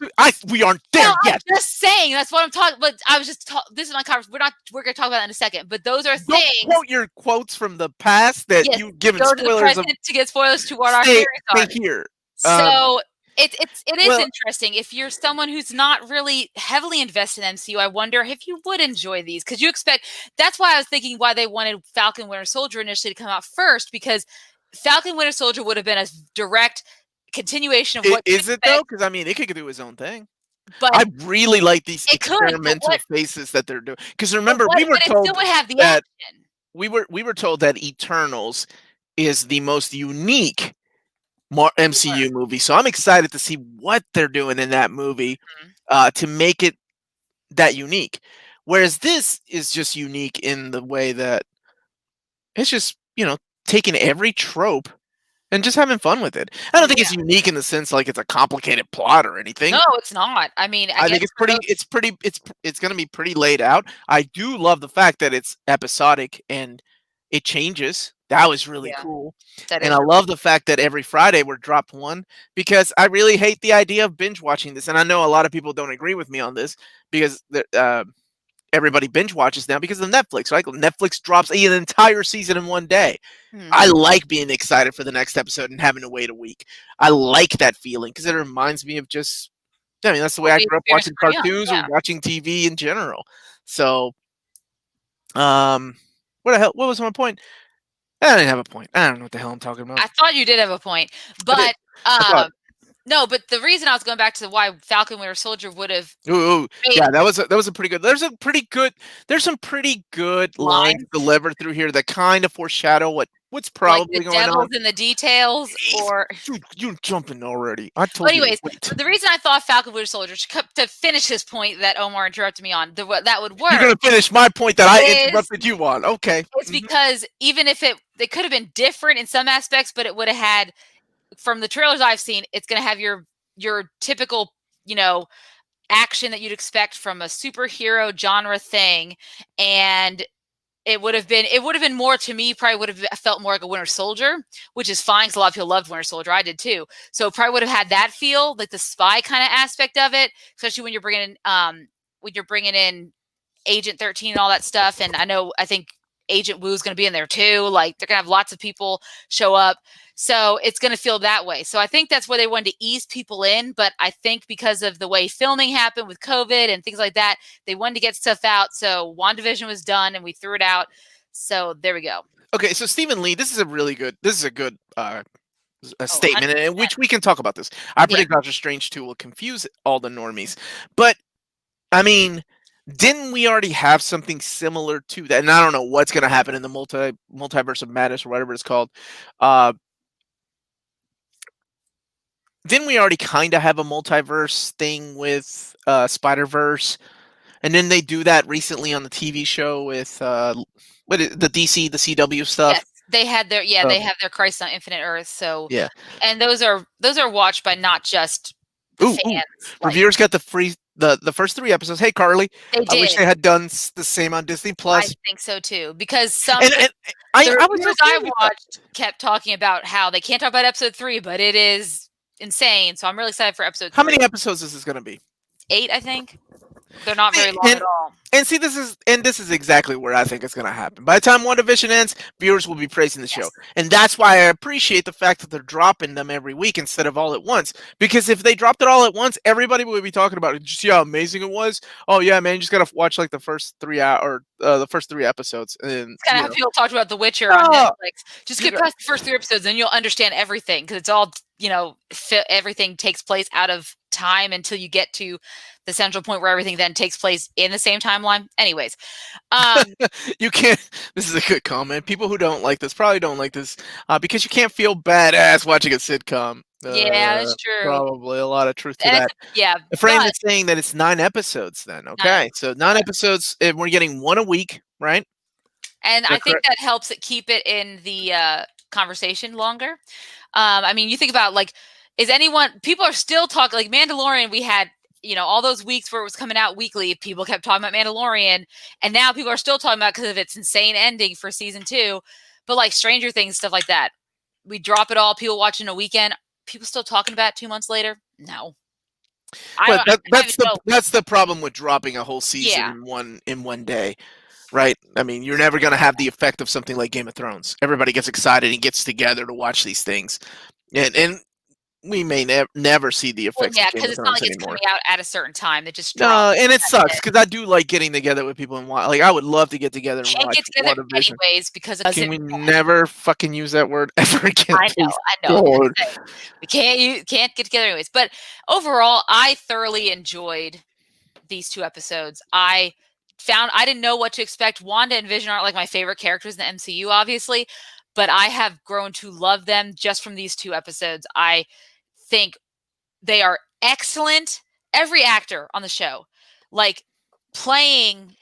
We aren't there yet. I'm just saying. That's what I'm talking. But I was just. This is my conversation. We're going to talk about that in a second. But those are Don't things. quote your quotes from the past that you've given go spoilers to get spoilers to what our theories are. Stay here. So it is interesting. If you're someone who's not really heavily invested in MCU, I wonder if you would enjoy these, because you expect. That's why I was thinking why they wanted Falcon Winter Soldier initially to come out first, because Falcon Winter Soldier would have been a direct continuation of what is it though? Because I mean, it could do its own thing. But I really like these experimental faces that they're doing. Because remember, we were told that we were told that Eternals is the most unique MCU movie. So I'm excited to see what they're doing in that movie to make it that unique. Whereas this is just unique in the way that it's just, taking every trope and just having fun with it. I don't think it's unique in the sense like it's a complicated plot or anything. No, it's not. I mean, I think it's going to be pretty laid out. I do love the fact that it's episodic and it changes. That was really cool. And I love the fact that every Friday we're dropped one, because I really hate the idea of binge watching this. And I know a lot of people don't agree with me on this, because everybody binge watches now because of Netflix, right? Netflix drops an entire season in one day. I like being excited for the next episode and having to wait a week. I like that feeling because it reminds me of just, that's the way I grew up watching cartoons or watching TV in general. So, what was my point? I didn't have a point. I don't know what the hell I'm talking about. I thought you did have a point, but no. But the reason I was going back to why Falcon Winter Soldier would have. That was a pretty good. There's some pretty good lines delivered through here that kind of foreshadow what's probably going on. Devil's in the details, or you're jumping already. I told you. Anyways, the reason I thought Falcon Winter Soldier, to finish his point that Omar interrupted me on, that would work. You're going to finish my point that I interrupted you on. Okay. It's because even if it could have been different in some aspects, but it would have had, from the trailers I've seen, it's going to have your typical, action that you'd expect from a superhero genre thing, and it would have been more, to me, probably would have felt more like a Winter Soldier, which is fine because a lot of people loved Winter Soldier. I did too. So it probably would have had that feel, like the spy kind of aspect of it, especially when you're bringing in Agent 13 and all that stuff. And I think Agent Woo's going to be in there too. Like, they're going to have lots of people show up. So it's going to feel that way. So I think that's where they wanted to ease people in. But I think because of the way filming happened with COVID and things like that, they wanted to get stuff out. So WandaVision was done and we threw it out. So there we go. Okay. So Stephen Lee, this is a good statement in which we can talk about this. I predict Doctor Strange 2 will confuse all the normies. But I mean, didn't we already have something similar to that? And I don't know what's going to happen in the multiverse of madness or whatever it's called. Didn't we already kind of have a multiverse thing with Spider-Verse? And then they do that recently on the TV show with the DC, the CW stuff. Yes, they had their Crisis on Infinite Earth. So and those are watched by not just fans. Reviewers got the first 3 episodes. Hey, Carly, they did. I wish they had done the same on Disney Plus. I think so too, because some I watched kept talking about how they can't talk about episode 3, but it is insane. So I'm really excited for episode 3. How many episodes is this going to be? 8, I think. They're not very long at all. And see, this is exactly where I think it's going to happen. By the time WandaVision ends, viewers will be praising the show. And that's why I appreciate the fact that they're dropping them every week instead of all at once. Because if they dropped it all at once, everybody would be talking about it. Did you see how amazing it was? Oh, yeah, man, you just got to watch like the first 3 episodes. And, it's kind of how people talked about The Witcher on Netflix. Just get past the first 3 episodes and you'll understand everything, because it's all, everything takes place out of time until you get to the central point where everything then takes place in the same timeline. timeline. Anyways, um, You can't. This is a good comment. People who don't like this probably don't like this because you can't feel badass watching a sitcom. yeah, that's true. Probably a lot of truth to And that. it's, yeah, A friend but is saying that it's 9 episodes. Then not okay, so 9 episodes. And we're getting one a week, right? and Is I that think correct? that helps it keep it in the conversation longer. I mean, you think about like, is anyone? People are still talking like Mandalorian. We had all those weeks where it was coming out weekly. People kept talking about Mandalorian, and now people are still talking about because of its insane ending for season 2. But like Stranger Things, stuff like that, we drop it all. People watching a weekend. People still talking about it 2 months later? No, I But don't. that, I don't that's even the know. that's the problem with dropping a whole season Yeah, in one day, right? I mean, you're never gonna have the effect of something like Game of Thrones. Everybody gets excited and gets together to watch these things, and we may never see the well, effects yeah, of Game because of it's not Thrones like it's anymore. coming out at a certain time. They just drop. No, and it That's sucks it. because I do like getting together with people and watch. Like, I would love to get together and Can't watch get together WandaVision. anyways because it Can doesn't. we never fucking use that word ever again, I know, please? I know. I'm just God. saying we can't get together anyways. But overall, I thoroughly enjoyed these 2 episodes. I didn't know what to expect. Wanda and Vision aren't like my favorite characters in the MCU, obviously, but I have grown to love them just from these 2 episodes. I think they are excellent. Every actor on the show, like playing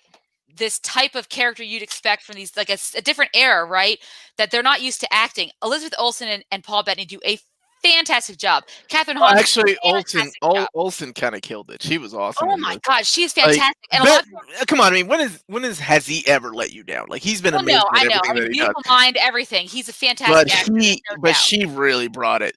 this type of character you'd expect from these, like a different era, right? That they're not used to acting. Elizabeth Olsen and Paul Bettany do a fantastic job. Catherine Hahn does Actually, a fantastic job. Olsen kind of killed it. She was awesome Oh in my this. god, she's Like, fantastic. And a lot but of people, come on, I mean, when is has he ever let you down? Like, he's been well, no, amazing at I know. everything I that mean, he does. Beautiful Mind, everything. He's a But fantastic actor. There's he, no but doubt. she really brought it.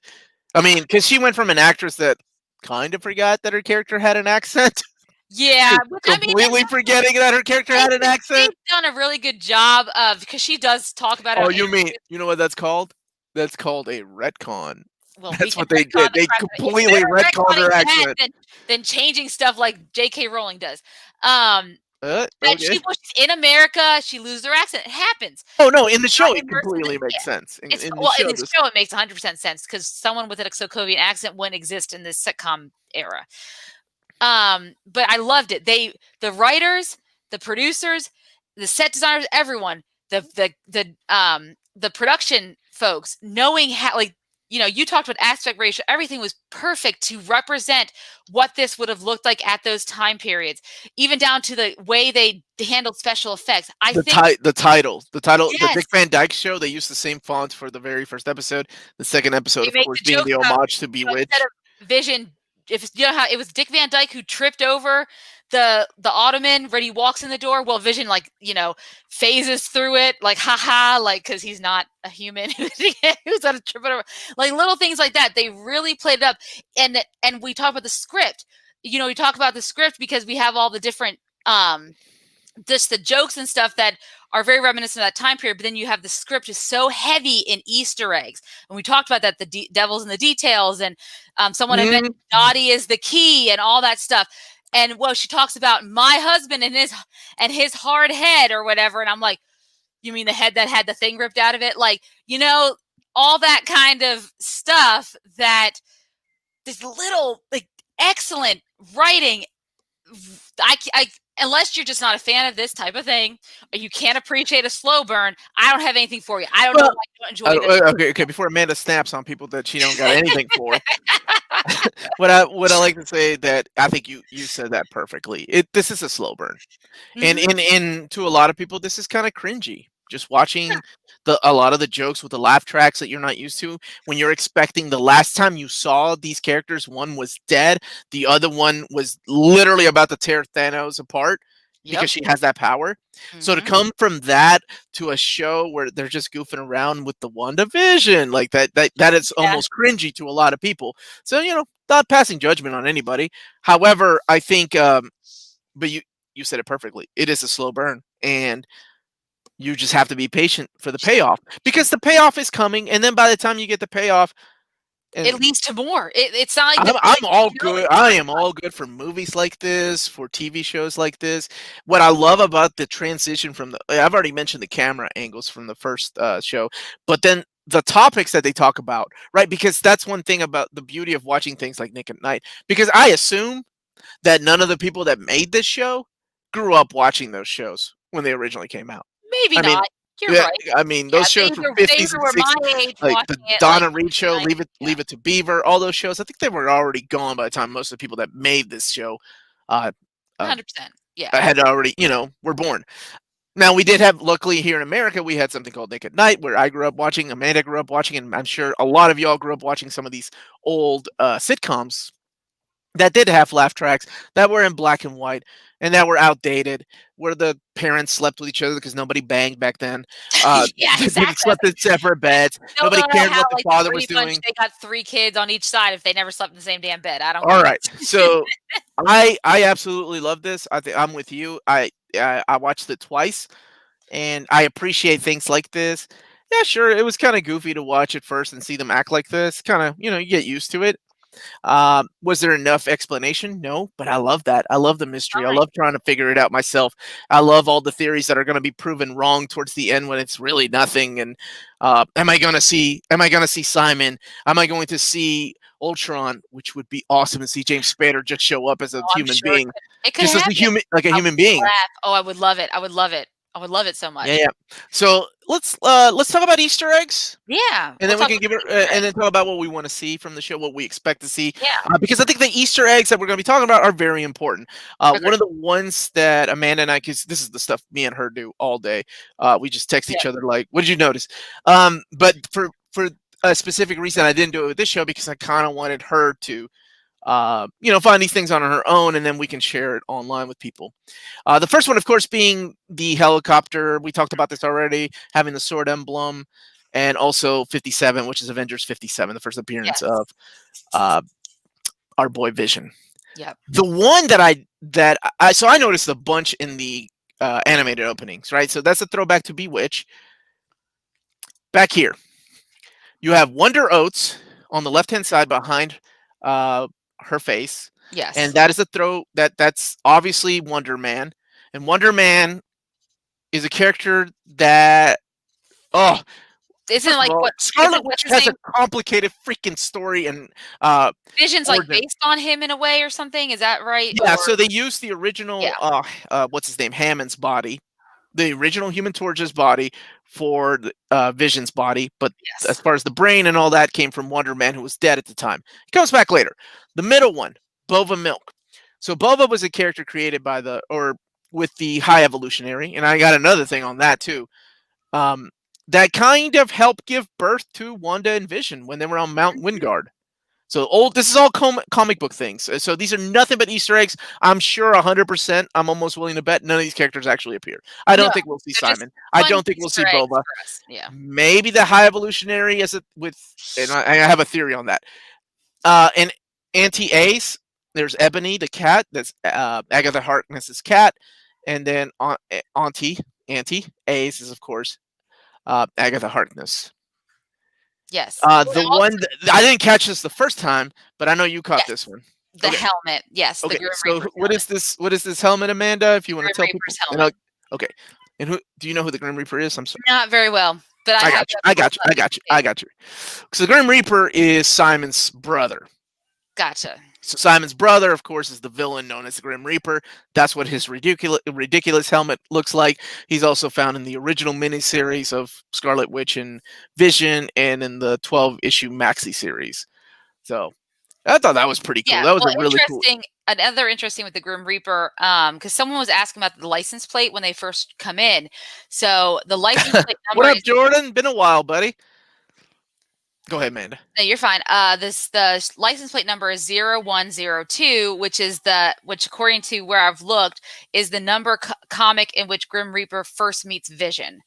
I mean, because she went from an actress that kind of forgot that her character had an accent Yeah, to which I mean, completely forgetting that her character had an accent. they've done a really good job of because she does talk about it Oh, on you mean interviews. you know what that's called? That's called a retcon. Well, we That's can what they retcon did. the They crap. It's completely better retconned retconning her that accent. than changing stuff like J.K. Rowling does. Um, But Okay. she's in America, she loses her accent. It happens. Oh no, in the Not show it immersed in the, completely makes yeah. sense. It's In the well in show, the this show it makes 100% sense because someone with a Sokovian accent wouldn't exist in this sitcom era. But I loved it. The writers, the producers, the set designers, everyone, the production folks, knowing how like you talked about aspect ratio, everything was perfect to represent what this would have looked like at those time periods, even down to the way they handled special effects. I the think the yes, Dick Van Dyke Show. They used the same font for the very first episode. The second episode, they of make course, the being joke the about homage to instead Bewitched. of Vision, if you know how it was Dick Van Dyke who tripped over the ottoman when he walks in the door. Well, Vision phases through it like haha, like because he's not a human who's gonna trip it over. Like little things like that. They really played it up, and we talk about the script. We talk about the script because we have all the different just the jokes and stuff that are very reminiscent of that time period. But then you have the script is so heavy in Easter eggs, and we talked about that the devil's in the details, and someone had mentioned Mhm. Dottie is the key and all that stuff. And well, she talks about my husband and his hard head or whatever, and I'm like, you mean the head that had the thing ripped out of it? Like all that kind of stuff. That this little like excellent writing. I unless you're just not a fan of this type of thing, or you can't appreciate a slow burn, I don't have anything for you. I don't know Well, why you don't enjoy this. okay. Before Amanda snaps on people that she don't got anything for, what I like to say that I think you said that perfectly. This is a slow burn. And Mhm. and to a lot of people, this is kind of cringy. Just watching a lot of the jokes with the laugh tracks that you're not used to. When you're expecting the last time you saw these characters, one was dead, the other one was literally about to tear Thanos apart Yep. because she has that power. So to Mhm. come from that to a show where they're just goofing around with the WandaVision, like that is Yeah. almost cringy to a lot of people. So not passing judgment on anybody. However, I think, but you said it perfectly. It is a slow burn, and you just have to be patient for the payoff because the payoff is coming. And then by the time you get the payoff, It and leads to more. It's not like I'm all good. I it's am all good for movies like this, for TV shows like this. What I love about the transition from I've already mentioned the camera angles from the first show, but then the topics that they talk about, right? Because that's one thing about the beauty of watching things like Nick at Night. Because I assume that none of the people that made this show grew up watching those shows when they originally came out. Maybe I mean, not. You're yeah, right. I mean Yeah, those shows from they 50s either and were my 60s, age like the watching it, like, Donna Reed show, 90s. Yeah, Leave It to Beaver, all those shows. I think they were already gone by the time most of the people that made this show uh, uh, 100%. Yeah. had already, were born. Now we did have, luckily here in America, we had something called Nick at Night, where I grew up watching, Amanda grew up watching, and I'm sure a lot of y'all grew up watching some of these old sitcoms that did have laugh tracks that were in black and white and that were outdated, where the parents slept with each other because nobody banged back then. Yeah, They exactly. slept in separate beds. Don't Nobody know cared how, what the like, the father was Brady Bunch, doing. they got 3 kids on each side if they never slept in the same damn bed. I don't All get right, it. so I absolutely love this. I think I'm with you. I watched it twice, and I appreciate things like this. Yeah, sure, it was kind of goofy to watch at first and see them act like this. Kind of, you get used to it. Was there enough explanation? No, but I love that. I love the mystery. I Fine. love trying to figure it out myself. I love all the theories that are going to be proven wrong towards the end when it's really nothing. And am I going to see? Am I going to see Simon? Am I going to see Ultron? Which would be awesome to see James Spader just show up as a Oh, I'm human sure being, it could just as a happen. human, like a I would human being. laugh. Oh, I would love it. I would love it. I would love it so Yeah, much. yeah. So let's talk about Easter eggs. Yeah, And we'll then we talk can about give it, the Easter and eggs. then talk about what we want to see from the show, what we expect to see, Yeah, because I think the Easter eggs that we're going to be talking about are very important. One agreed. of the ones that Amanda and I, because this is the stuff me and her do all day, we just text Yeah. each other like, "What did you notice?" But for a specific reason, I didn't do it with this show because I kind of wanted her to find these things on her own, and then we can share it online with people. The first one, of course, being the helicopter. We talked about this already, having the sword emblem, and also 57, which is Avengers 57, the first appearance Yes. of our boy Vision. Yep. The one that I noticed a bunch in the animated openings, right? So that's a throwback to Bewitch. Back here, you have Wonder Oats on the left hand side behind her face, and Yes. that is that's obviously Wonder Man, and Wonder Man is a character that, oh, Isn't first of like all, what? Scarlet Isn't Witch what's his has a name? complicated freaking story and Vision's like origin. based on him in a way or something. Is that right? Yeah, Or so they used the original yeah. what's his name, Hammond's body, the original Human Torch's body for Vision's body, but as Yes. far as the brain and all that came from Wonder Man, who was dead at the time. He comes back later. The middle one, Bova Milk. So Bova was a character created by with the High Evolutionary, and I got another thing on that too. Um, that kind of helped give birth to Wanda and Vision when they were on Mount Mhm. Wingard. So this is all comic book things. So these are nothing but Easter eggs. I'm sure 100%. I'm almost willing to bet none of these characters actually appear. I No, don't think we'll see they're just Simon. I fun don't think we'll Easter see eggs Boba. for us. Yeah. Maybe the High Evolutionary and I have a theory on that. And Auntie Ace, there's Ebony the cat. That's Agatha Harkness's cat, and then Auntie Ace is of course Agatha Harkness. Yes. Oh, The and also one I didn't catch this the first time, but I know you caught yes, this one. the Okay. helmet. Yes, the Okay, Grim so Reaper's what helmet. is this? What is this helmet, Amanda? If you want to Grim tell people, Reaper's helmet. okay. And who do you know who the Grim Reaper is? I'm sorry. Not very well, but I I have got you. read I the book got you. on I it got you. too. I got you. So the Grim Reaper is Simon's brother. Gotcha. So Simon's brother, of course, is the villain known as the Grim Reaper. That's what his ridiculous helmet looks like. He's also found in the original miniseries of Scarlet Witch and Vision, and in the 12-issue maxi series. So I thought that was pretty cool. Yeah. That was Well, a really cool. interesting. Another interesting with the Grim Reaper, because someone was asking about the license plate when they first come in. So the license plate What number up, is Jordan? Been a while, buddy. Go ahead, Amanda. no, you're fine. The license plate number is 0102, which according to where I've looked is the number comic in which Grim Reaper first meets Vision.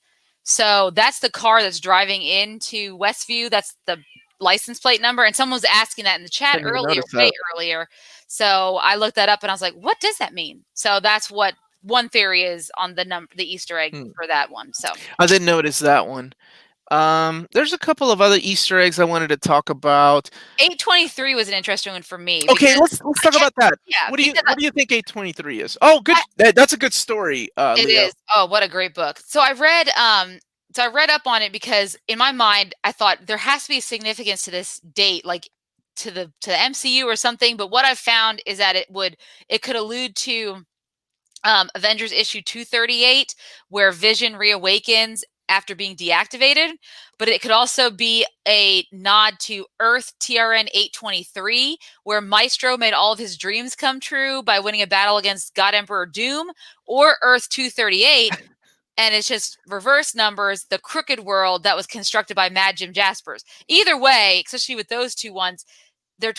So that's the car that's driving into Westview. That's the license plate number. And someone was asking that in the chat Didn't even earlier, notice way that. earlier. So I looked that up and I was like, what does that mean? So that's what one theory is on the Easter egg for that one. So I didn't notice that one. There's a couple of other Easter eggs I wanted to talk about. 823 was an interesting one for me Okay, because let's talk about that. yeah, What because do you think 823 is? Oh, good. That's a good story, it Leo. is. Oh, what a great book. So I read up on it because in my mind I thought there has to be significance to this date, like to the MCU or something, but what I've found is that it could allude to Avengers issue 238, where Vision reawakens after being deactivated, but it could also be a nod to Earth TRN 823, where Maestro made all of his dreams come true by winning a battle against God Emperor Doom, or Earth 238, and it's just reverse numbers, the crooked world that was constructed by Mad Jim Jaspers. Either way, especially with those two ones, the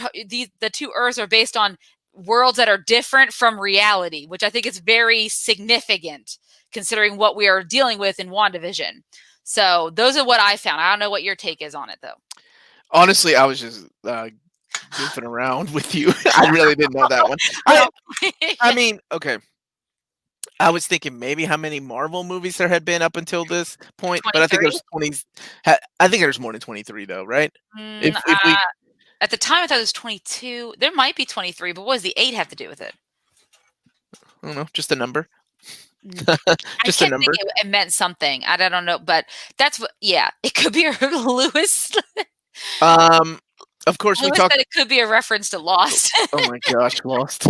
two Earths are based on worlds that are different from reality, which I think is very significant considering what we are dealing with in WandaVision. So those are what I found. I don't know what your take is on it, though. Honestly, I was just goofing around with you. I really didn't know that one. I mean, okay. I was thinking maybe how many Marvel movies there had been up until this point, but I think there's 20. I think there's more than 23 though, right? If we at the time I thought it was 22. There might be 23, but what does the 8 have to do with it? I don't know, just a number. Just a number. It meant something. I don't know, but that's what. Yeah, it could be a Lewis. Of course, we talked. It could be a reference to Lost. Oh my gosh, Lost.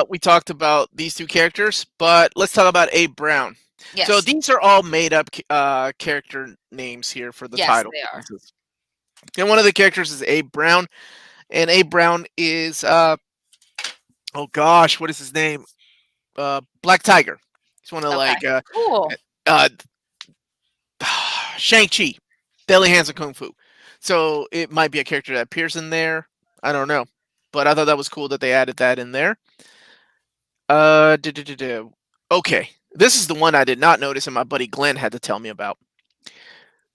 We talked about these two characters, but let's talk about Abe Brown. Yes. So these are all made up character names here for the title. Yes, they are. And one of the characters is Abe Brown, and Abe Brown is oh gosh, what is his name? Black Tiger. He's one of cool. Shang-Chi, Deadly Hands of Kung Fu. So it might be a character that appears in there. I don't know. But I thought that was cool that they added that in there. Okay. This is the one I did not notice and my buddy Glenn had to tell me about.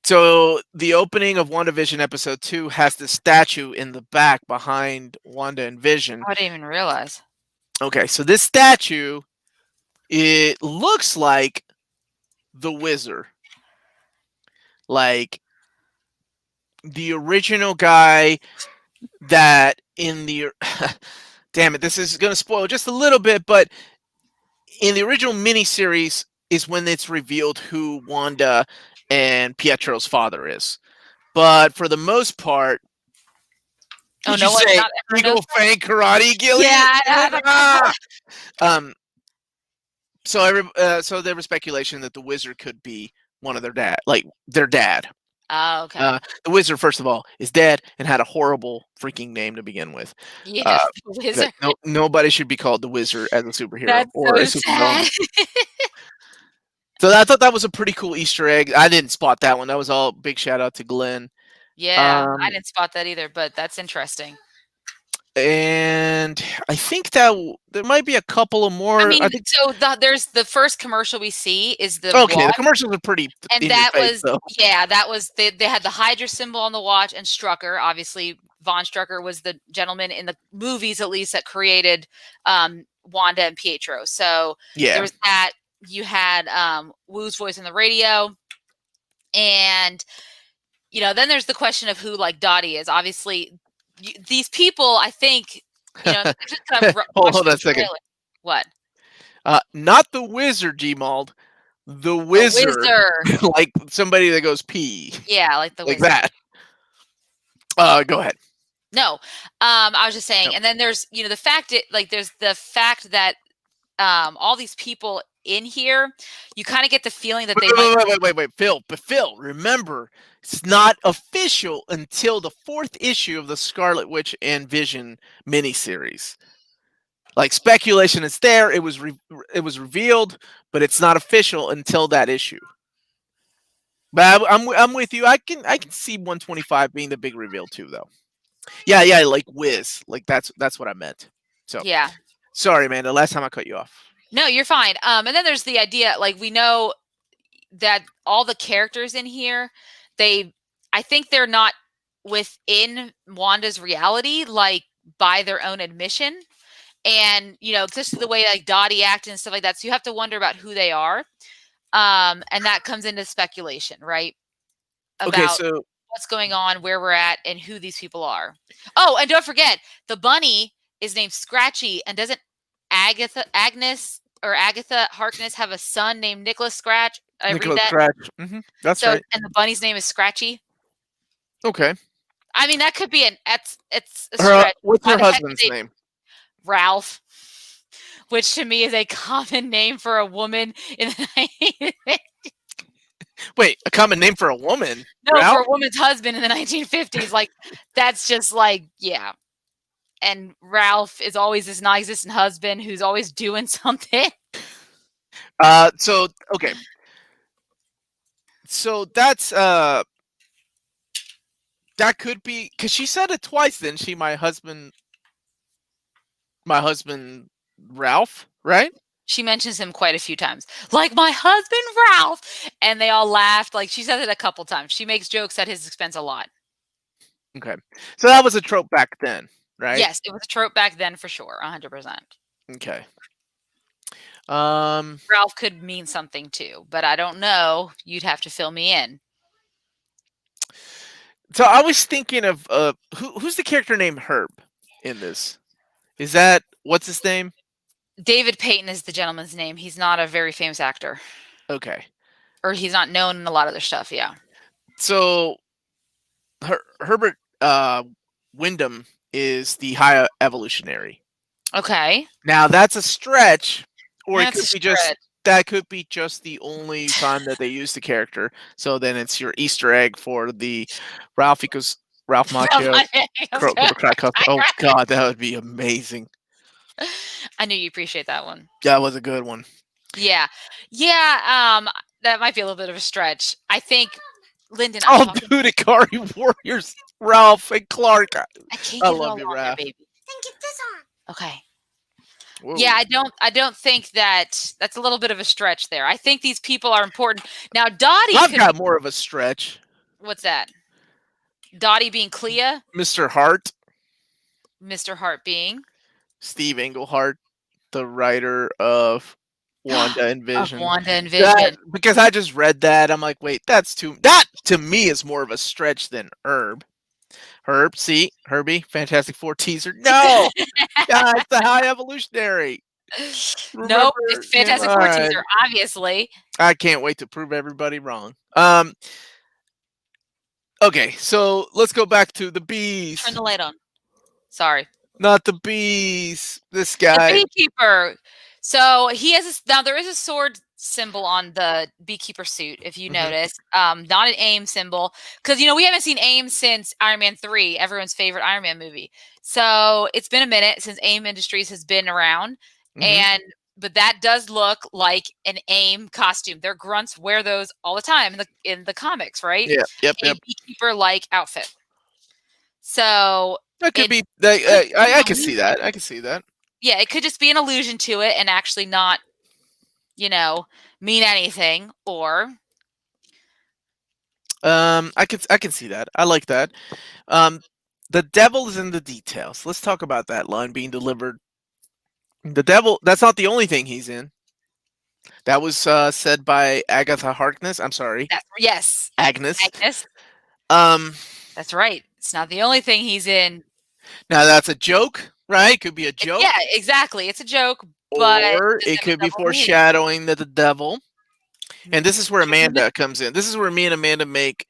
So the opening of WandaVision episode 2 has the statue in the back behind Wanda and Vision. I didn't even realize. Okay, so this statue, it looks like the Wizard. Like the original guy that in the damn it, this is going to spoil just a little bit, but in the original miniseries is when it's revealed who Wanda and Pietro's father is. But for the most part, no one, Eagle Fang Karate Gilly. Yeah. So there was speculation that the Wizard could be one of their dad. Oh, okay. The Wizard, first of all, is dead and had a horrible freaking name to begin with. Yeah, the Wizard. Nobody should be called the Wizard as a superhero. That's or so a supervillain. So I thought that was a pretty cool Easter egg. I didn't spot that one. That was all big shout out to Glenn. Yeah, I didn't spot that either, but that's interesting. And I think that there might be a couple of more. I think so. There's the first commercial we see is the watch. The commercials are pretty. And that was that was they had the Hydra symbol on the watch and Strucker. Obviously, Von Strucker was the gentleman in the movies, at least, that created Wanda and Pietro. So there was that. You had Wu's voice on the radio, and then there's the question of who Dottie is. Obviously. These people, I think, just kind of hold on a second. What? Not the Wizard, G-Mald. The Wizard. Like somebody that goes pee. Yeah, like the Wizard. Like that. Go ahead. No, I was just saying. No. And then there's, the fact there's the fact that all these people in here, you kind of get the feeling that wait, Phil, remember, it's not official until the 4th issue of the Scarlet Witch and Vision miniseries. Like speculation is there, it was revealed, but it's not official until that issue. But I'm with you. I can see 125 being the big reveal too, though. Yeah, like Wiz, like that's what I meant. So yeah. Sorry, man. The last time I cut you off. No, you're fine. And then there's the idea, we know that all the characters in here, I think they're not within Wanda's reality, by their own admission. And, just the way Dottie acted and stuff like that. So you have to wonder about who they are. And that comes into speculation, right? About what's going on, where we're at, and who these people are. Oh, and don't forget, the bunny is named Scratchy, and doesn't Agatha Harkness have a son named Nicholas Scratch? Nicholas Scratch. Mm-hmm. That's right. And the bunny's name is Scratchy. Okay. I mean, that could be it's a stretch. What's her husband's name? Ralph. which to me is a common name for a woman in the Wait, a common name for a woman? no, for Ralph? a woman's husband in the 1950s. Like, that's just like, yeah. And Ralph is always this non-existent husband who's always doing something. So okay. So that could be because she said it twice. Then she, my husband Ralph, right? She mentions him quite a few times, like my husband Ralph, and they all laughed. Like, she says it a couple times. She makes jokes at his expense a lot. Okay, so that was a trope back then, right? Yes, it was a trope back then for sure, 100%. Okay. Ralph could mean something too, but I don't know. You'd have to fill me in. So I was thinking of who's the character named Herb in this? Is that what's his name? David Payton is the gentleman's name. He's not a very famous actor, Okay. or he's not known in a lot of their stuff. Yeah. So Herbert Wyndham is the high evolutionary. Okay. Now that's a stretch, or That's it could a be just stretch. that could be just the only time that they use the character. So then it's your Easter egg for the Ralph equals Ralph Macchio. Oh God, that would be amazing. I knew you appreciate that one. That was a good one. Yeah. Yeah. That might be a little bit of a stretch. I think, Lyndon, Oh, dude, Ikari Warriors, Ralph and Clark. I can't I get it love all you, on there, Ralph. baby. Then get this on. Okay. Whoa. Yeah, I don't think that's a little bit of a stretch there. I think these people are important. Now, Dottie I've could got be, more of a stretch. what's that? Dottie being Clea, Mr. Hart, Mr. Hart being Steve Englehart, the writer of Wanda and of Vision. Wanda and Vision. Because I just read that, I'm like, wait, that to me is more of a stretch than Herb. Herb, see, Herbie, Fantastic Four teaser. No, yeah, it's the High Evolutionary. Nope, it's Fantastic Four Alright. teaser, obviously. I can't wait to prove everybody wrong. Okay, so let's go back to the bees. Turn the light on. Sorry. Not the bees. This guy. The beekeeper. So he has now there is a sword symbol on the beekeeper suit, if you notice. Not an AIM symbol. Because we haven't seen AIM since Iron Man 3, everyone's favorite Iron Man movie. So it's been a minute since AIM Industries has been around. But that does look like an AIM costume. Their grunts wear those all the time in the comics, right? Yeah, yep. Beekeeper-like outfit. So that could be. I can see that. I can see that. Yeah, it could just be an allusion to it and actually not, mean anything. Or I can see that. I like that. The devil is in the details. Let's talk about that line being delivered. The devil. That's not the only thing he's in. That was said by Agatha Harkness. I'm sorry. Yes. Agnes. That's right. It's not the only thing he's in. Now that's a joke, right? Could be a joke. Yeah, exactly. It's a joke, but or it could be foreshadowing that the devil. And this is where Amanda comes in. This is where me and Amanda make.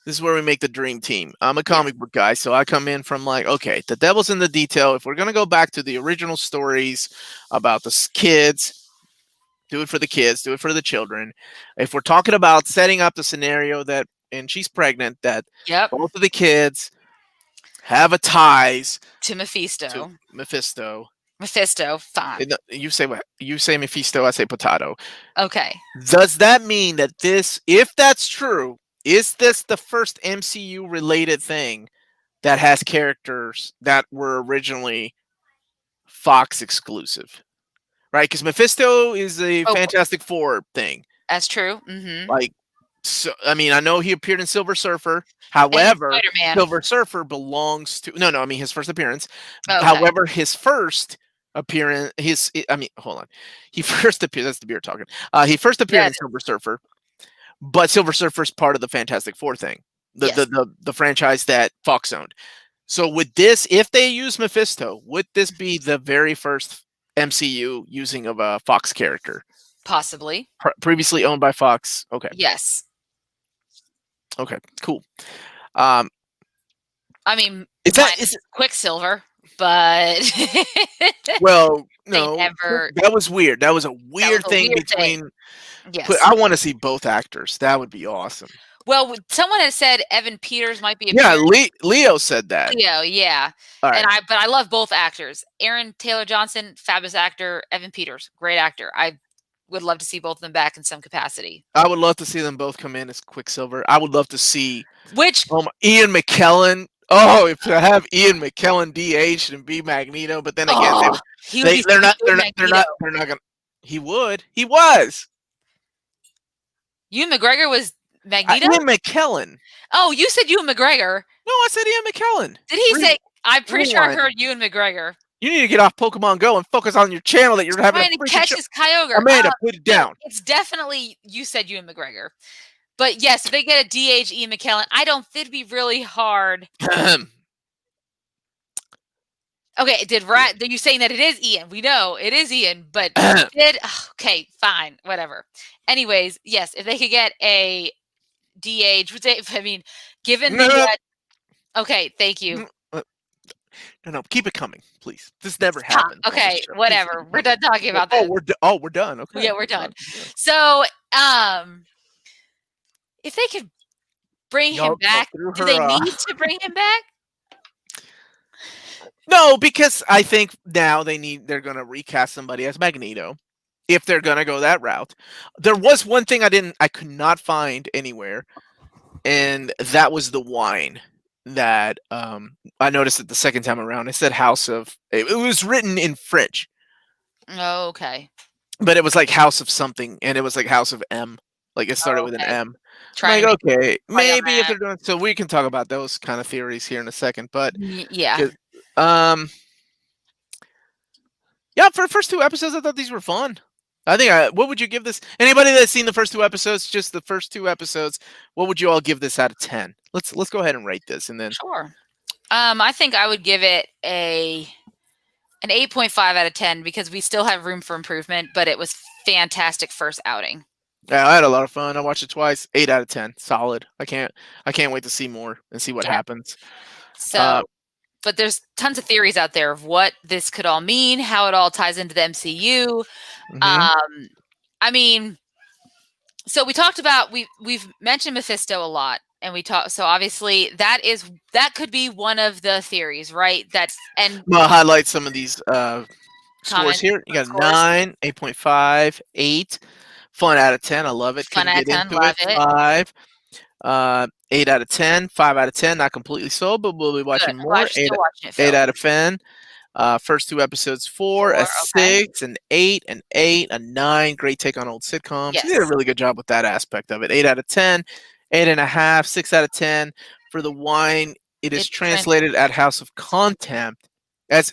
This is where we make the dream team. I'm a comic book guy, so I come in from like, okay, the devil's in the detail. If we're gonna go back to the original stories about the kids, do it for the kids, do it for the children. If we're talking about setting up the scenario that, and she's pregnant, that both of the kids have a ties to Mephisto. Mephisto, fine. You say Mephisto, I say potato. Okay. Does that mean that if that's true, is this the first MCU related thing that has characters that were originally Fox exclusive? Right? Because Mephisto is a Fantastic Four thing. That's true. So, I mean, I know he appeared in Silver Surfer. However, Silver Surfer belongs to his first appearance. Okay. However, his first appearance, hold on. He first appeared. That's the beer talking. He first appeared in Silver Surfer, but Silver Surfer is part of the Fantastic Four thing, the franchise that Fox owned. So, with this, if they use Mephisto, would this be the very first MCU using of a Fox character? Possibly. Previously owned by Fox. Okay. Yes. Okay, cool. Is Quicksilver, but well, they No, never. that was weird. That was a That was weird a thing weird thing. between. But Yes. I want to see both actors. That would be awesome. Well, someone has said Evan Peters might be Yeah, appearing. Leo said that. Leo, yeah. All right. But I love both actors. Aaron Taylor Johnson, fabulous actor. Evan Peters, great actor. I would love to see both of them back in some capacity. I would love to see them both come in as Quicksilver. I would love to see Which Ian McKellen. Oh, if to have Ian McKellen DH and be Magneto, but then again, he would be they're such a not good they're not they're Magneto. not they're not gonna. He would. He was. Ewan McGregor was Magneto. Ian McKellen. Oh, you said Ewan McGregor. No, I said Ian McKellen. Did he say? I'm pretty sure I Rewind. heard Ewan McGregor. You need to get off Pokemon Go and focus on your channel that you're having Trying a to freaking catch show. his Kyogre. Amanda, put it down. It's definitely you said Ewan McGregor. But yes, if they get a DH Ian McKellen, I don't think it'd be really hard. Okay, did you saying that it is Ian? We know it is Ian, but okay, fine, whatever. Anyways, yes, if they could get a DH, I mean, given the okay, thank you. No, keep it coming, please. This never happened. Okay, whatever. We're done talking about that. this. We're done. Okay. Yeah, we're done. So, if they could bring him back, do they need to bring him back? No, because I think now they're going to recast somebody as Magneto if they're going to go that route. There was one thing I could not find anywhere, and that was the wine that I noticed it the second time around. It said House of. It was written in French. Oh, okay. But it was like House of something, and it was like House of M. Like it started with an M. Like, okay, maybe if they're doing so, we can talk about those kind of theories here in a second. But yeah, yeah, for the first 2 episodes, I thought these were fun. I think what would you give this? Anybody that's seen the first 2 episodes, just the first 2 episodes, what would you all give this out of 10? Let's go ahead and rate this, and then sure. I think I would give it an 8.5 out of 10 because we still have room for improvement, but it was fantastic first outing. Yeah, I had a lot of fun. I watched it twice. 8 out of 10, solid. I can't wait to see more and see what happens. So, but there's tons of theories out there of what this could all mean, how it all ties into the MCU. Mm-hmm. I mean, so we talked about we've mentioned Mephisto a lot, and so obviously that could be one of the theories, right? And I'll highlight some of these scores here. You got 9, 8.5, 8. Fun out of 10. I love it. Fun out of 10. Love it. 5. 8 out of 10. 5 out of 10. Not completely sold, but we'll be watching more. 8 out of 10. First 2 episodes, 4, a 6, an 8, an 8, a 9. Great take on old sitcoms. Yes. You did a really good job with that aspect of it. 8 out of 10. 8.5. 6 out of 10. For the wine, it is translated at House of Contempt. As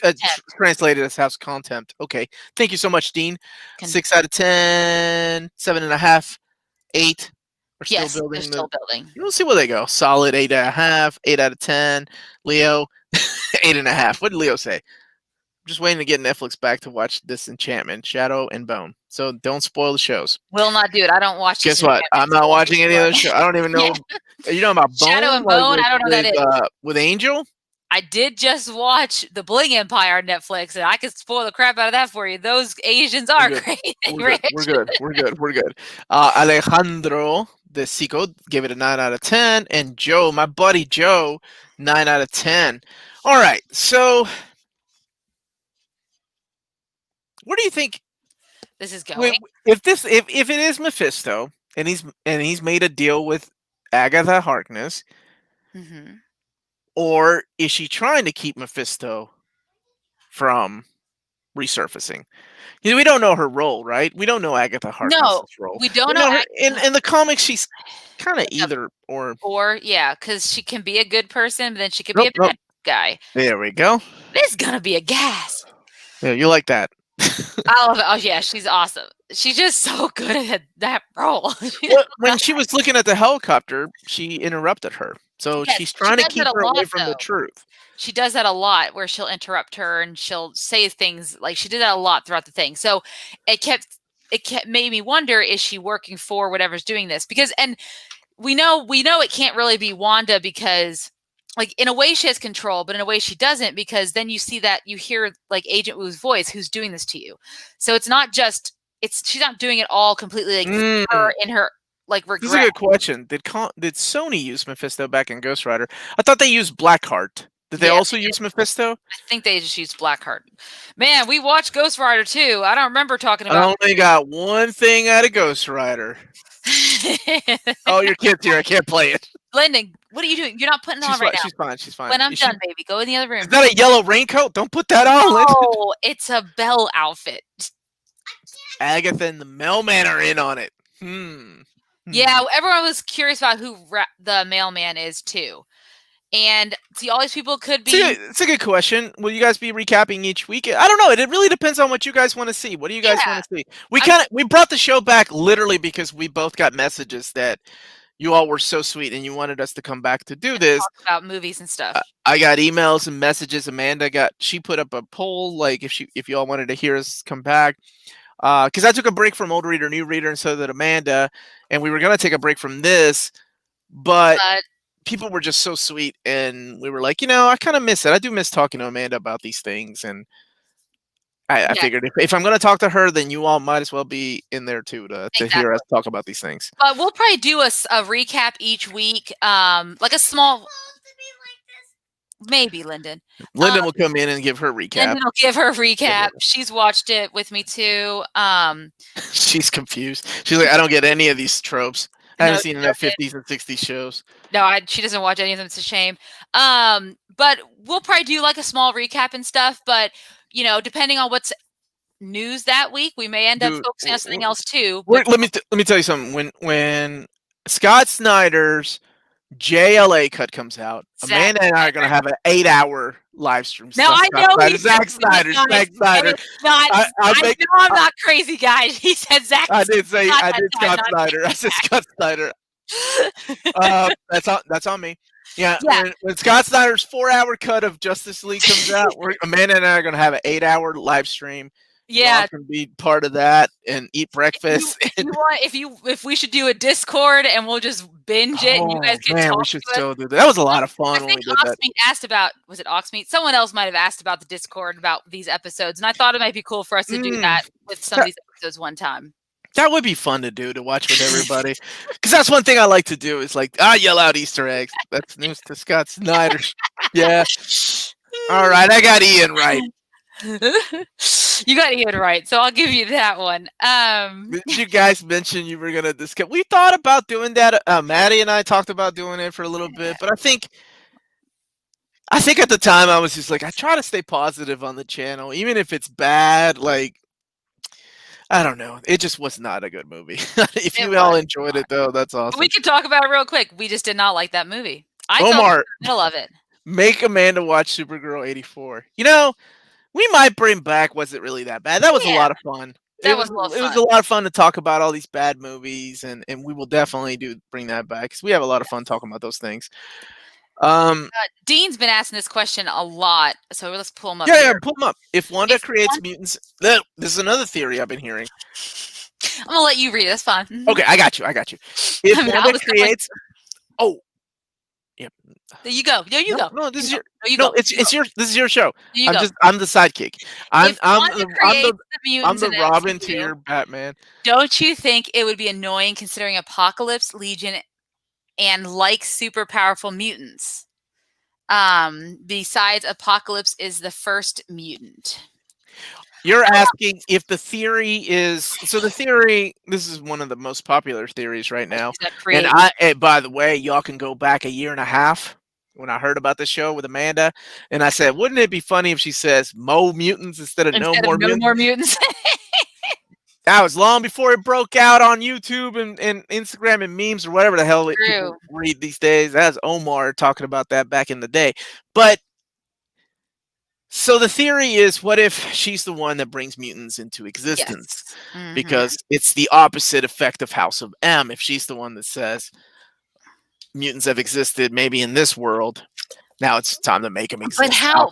translated as House Contempt. Okay. Thank you so much, Dean. 6 out of 10, 7.5, 8. We're still building. Still building. We'll see where they go. Solid 8.5, 8 out of 10. Leo, 8.5. What did Leo say? I'm just waiting to get Netflix back to watch Disenchantment, Shadow and Bone. So don't spoil the shows. Will not do it. I don't watch. Guess what? I'm not watching any of those shows. I don't even know. You know about Bone? Shadow and Bone? I don't know that is. With Angel? I did just watch The Bling Empire on Netflix, and I could spoil the crap out of that for you. Those Asians are great. We're good. Alejandro de Sico gave it a 9 out of 10, and Joe, my buddy Joe, 9 out of 10. All right, so where do you think this is going? If it is Mephisto, and he's made a deal with Agatha Harkness. Mm-hmm. Or is she trying to keep Mephisto from resurfacing? You know, we don't know her role, right? We don't know Agatha Harkness' role. We don't know her. In the comics, she's kind of either or. Or, yeah, because she can be a good person, but then she could be a bad guy. There we go. This is going to be a gas. Yeah, you like that. I love it. Oh, yeah, she's awesome. She's just so good at that role. When she was looking at the helicopter, she interrupted her. So she's trying to keep her away from the truth. She does that a lot where she'll interrupt her and she'll say things like she did that a lot throughout the thing. So it made me wonder, is she working for whatever's doing this? Because, and we know it can't really be Wanda because like in a way she has control, but in a way she doesn't, because then you see that you hear like Agent Wu's voice who's doing this to you. So it's not just she's not doing it all completely like her in her like This is a regret. good question. Did Sony use Mephisto back in Ghost Rider? I thought they used Blackheart. Did they also use Mephisto? I think they just used Blackheart. Man, we watched Ghost Rider too. I don't remember talking I about. only got one thing out of Ghost Rider. Oh, your kid's here. I can't play it. Lyndon, what are you doing? You're not putting it on right now. She's fine. She's fine. When I'm done, baby, go in the other room. Is that a yellow raincoat? Don't put that on, Lyndon. Oh, it's a Belle outfit. Agatha and the mailman are in on it. Yeah, everyone was curious about who the mailman is too. And see, all these people could be. It's a good question. Will you guys be recapping each week? I don't know. It really depends on what you guys want to see. What do you guys want to see? We brought the show back literally because we both got messages that you all were so sweet and you wanted us to come back to do this. Talk about movies and stuff. I got emails and messages. She put up a poll like if you all wanted to hear us come back. Because I took a break from Old Reader, New Reader, and so did Amanda, and we were gonna take a break from this, but people were just so sweet, and we were like, I kind of miss it. I do miss talking to Amanda about these things, and I figured if I'm going to talk to her, then you all might as well be in there too to hear us talk about these things. But we'll probably do a recap each week, like a small. Maybe Lyndon. Lyndon will come in and give her recap. Lyndon will give her recap. She's watched it with me too. She's confused. She's like, I don't get any of these tropes. I haven't seen enough 50s and 60s shows. No, she doesn't watch any of them. It's a shame. But we'll probably do like a small recap and stuff. But depending on what's news that week, we may end up focusing on something else too. Let me tell you something. When Scott Snyder's JLA cut comes out, Amanda and I are going to have an 8-hour live stream. Now I know Zack Snyder. Zack Snyder. I know I'm not crazy, guys. He said Zack. I did Scott Snyder. I said Scott Snyder. That's on me. Yeah. When Scott Snyder's 4-hour cut of Justice League comes out, Amanda and I are going to have an 8-hour live stream. Yeah, can be part of that and eat breakfast. If we should do a Discord and we'll just binge it, and you guys can talk. We should still do that. That was a lot of fun. I think Oxmeat asked about. Was it Oxmeat? Someone else might have asked about the Discord about these episodes, and I thought it might be cool for us to do that with some of these episodes one time. That would be fun to do, to watch with everybody, because that's one thing I like to do is yell out Easter eggs. That's news to Scott Snyder. Yeah. All right, I got Ian right. You got Ian right, so I'll give you that one. Did you guys mention you were gonna discuss? We thought about doing that. Maddie and I talked about doing it for a little bit, but I think at the time I was just like, I try to stay positive on the channel, even if it's bad. Like, I don't know, it just was not a good movie. If you all enjoyed it though, that's awesome. We could talk about it real quick. We just did not like that movie. Omar, I felt the middle of it. Make Amanda watch Supergirl 84. We might bring back Was It Really That Bad? That was a lot of fun. It was a lot of fun to talk about all these bad movies, and we will definitely bring that back because we have a lot of fun talking about those things. Dean's been asking this question a lot, so let's pull him up. Yeah, pull him up. If Wanda creates mutants, this is another theory I've been hearing. I'm gonna let you read it. That's fine. Okay, I got you. If Wanda creates, yep. There you go. There you go. No, this is your. There you go. This is your show. I'm the sidekick. I'm the Robin to your Batman. Don't you think it would be annoying considering Apocalypse, Legion, and super powerful mutants? Besides, Apocalypse is the first mutant. You're asking if the theory is the theory. This is one of the most popular theories right now. And by the way, y'all can go back a year and a half when I heard about the show with Amanda, and I said, wouldn't it be funny if she says "mo mutants" instead of no more mutants? That was long before it broke out on YouTube and Instagram and memes or whatever the hell people read these days. That's Omar talking about that back in the day. But so the theory is, what if she's the one that brings mutants into existence? Yes. Mm-hmm. Because it's the opposite effect of House of M. If she's the one that says mutants have existed maybe in this world, now it's time to make them exist. But how?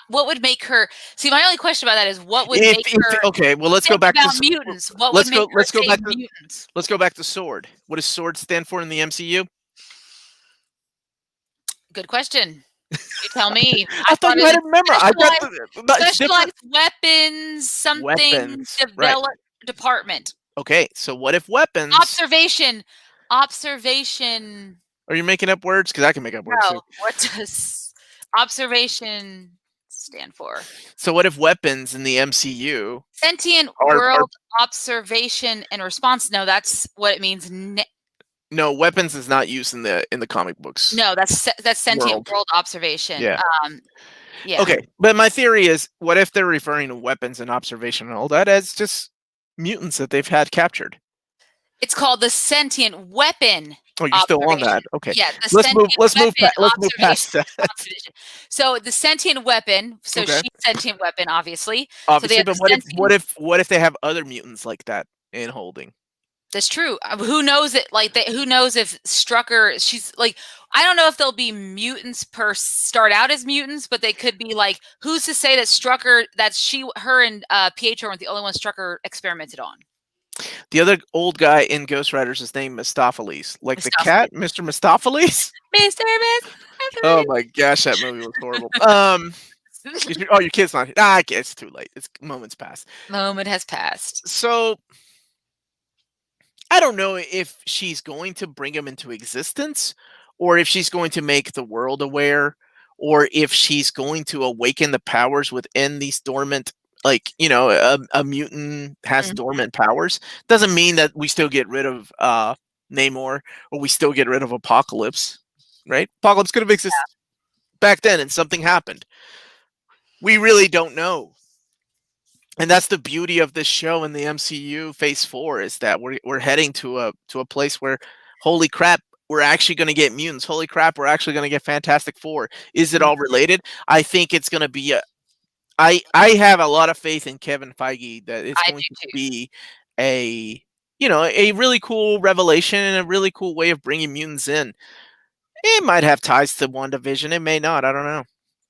What would make her? See, my only question about that is what would make her? Okay, well, let's go back to mutants. What would make her say mutants? Let's go back to SWORD. What does SWORD stand for in the MCU? Good question. You tell me. I I thought thought you it had was it memorized. I got different specialized weapons, something weapons. Right. develop department. Okay. So what if weapons? Observation. Observation. Are you making up words? Because I can make up words No. too. What does observation stand for? So what if weapons in the MCU Sentient are world observation and response. No, that's what it means. no, weapons is not used in the comic books No, that's sentient world. world observation. Yeah. Yeah. Okay, but my theory is, what if they're referring to weapons and observation and all that as just mutants that they've had captured? It's called the sentient weapon Oh, you're still on observation. that. Okay. Yeah, the sentient weapon Let's move observation past that. observation. So the sentient weapon, so Okay. she's sentient weapon, obviously. So they Obviously, have but the sentient. what if they have other mutants like that in holding? That's true. Who knows it? Like, who knows if Strucker? She's like, I don't know if they'll be mutants start out as mutants, but they could be like, who's to say that Strucker, her and Pietro weren't the only ones Strucker experimented on? The other old guy in Ghost Riders is named Mistopheles, like the cat, Mr. Mistopheles. Mr. Oh my gosh, that movie was horrible. Your kid's not here. It's too late. It's moments past. Moment has passed. So I don't know if she's going to bring him into existence, or if she's going to make the world aware, or if she's going to awaken the powers within these dormant, like, a mutant has dormant powers. Doesn't mean that we still get rid of Namor, or we still get rid of Apocalypse, right? Apocalypse could have existed back then and something happened. We really don't know. And that's the beauty of this show in the MCU Phase 4, is that we're heading to a place where, holy crap, we're actually going to get mutants. Holy crap, we're actually going to get Fantastic Four. Is it all related? I think it's going to be I have a lot of faith in Kevin Feige that it's going to be a really cool revelation and a really cool way of bringing mutants in. It might have ties to WandaVision. It may not. I don't know.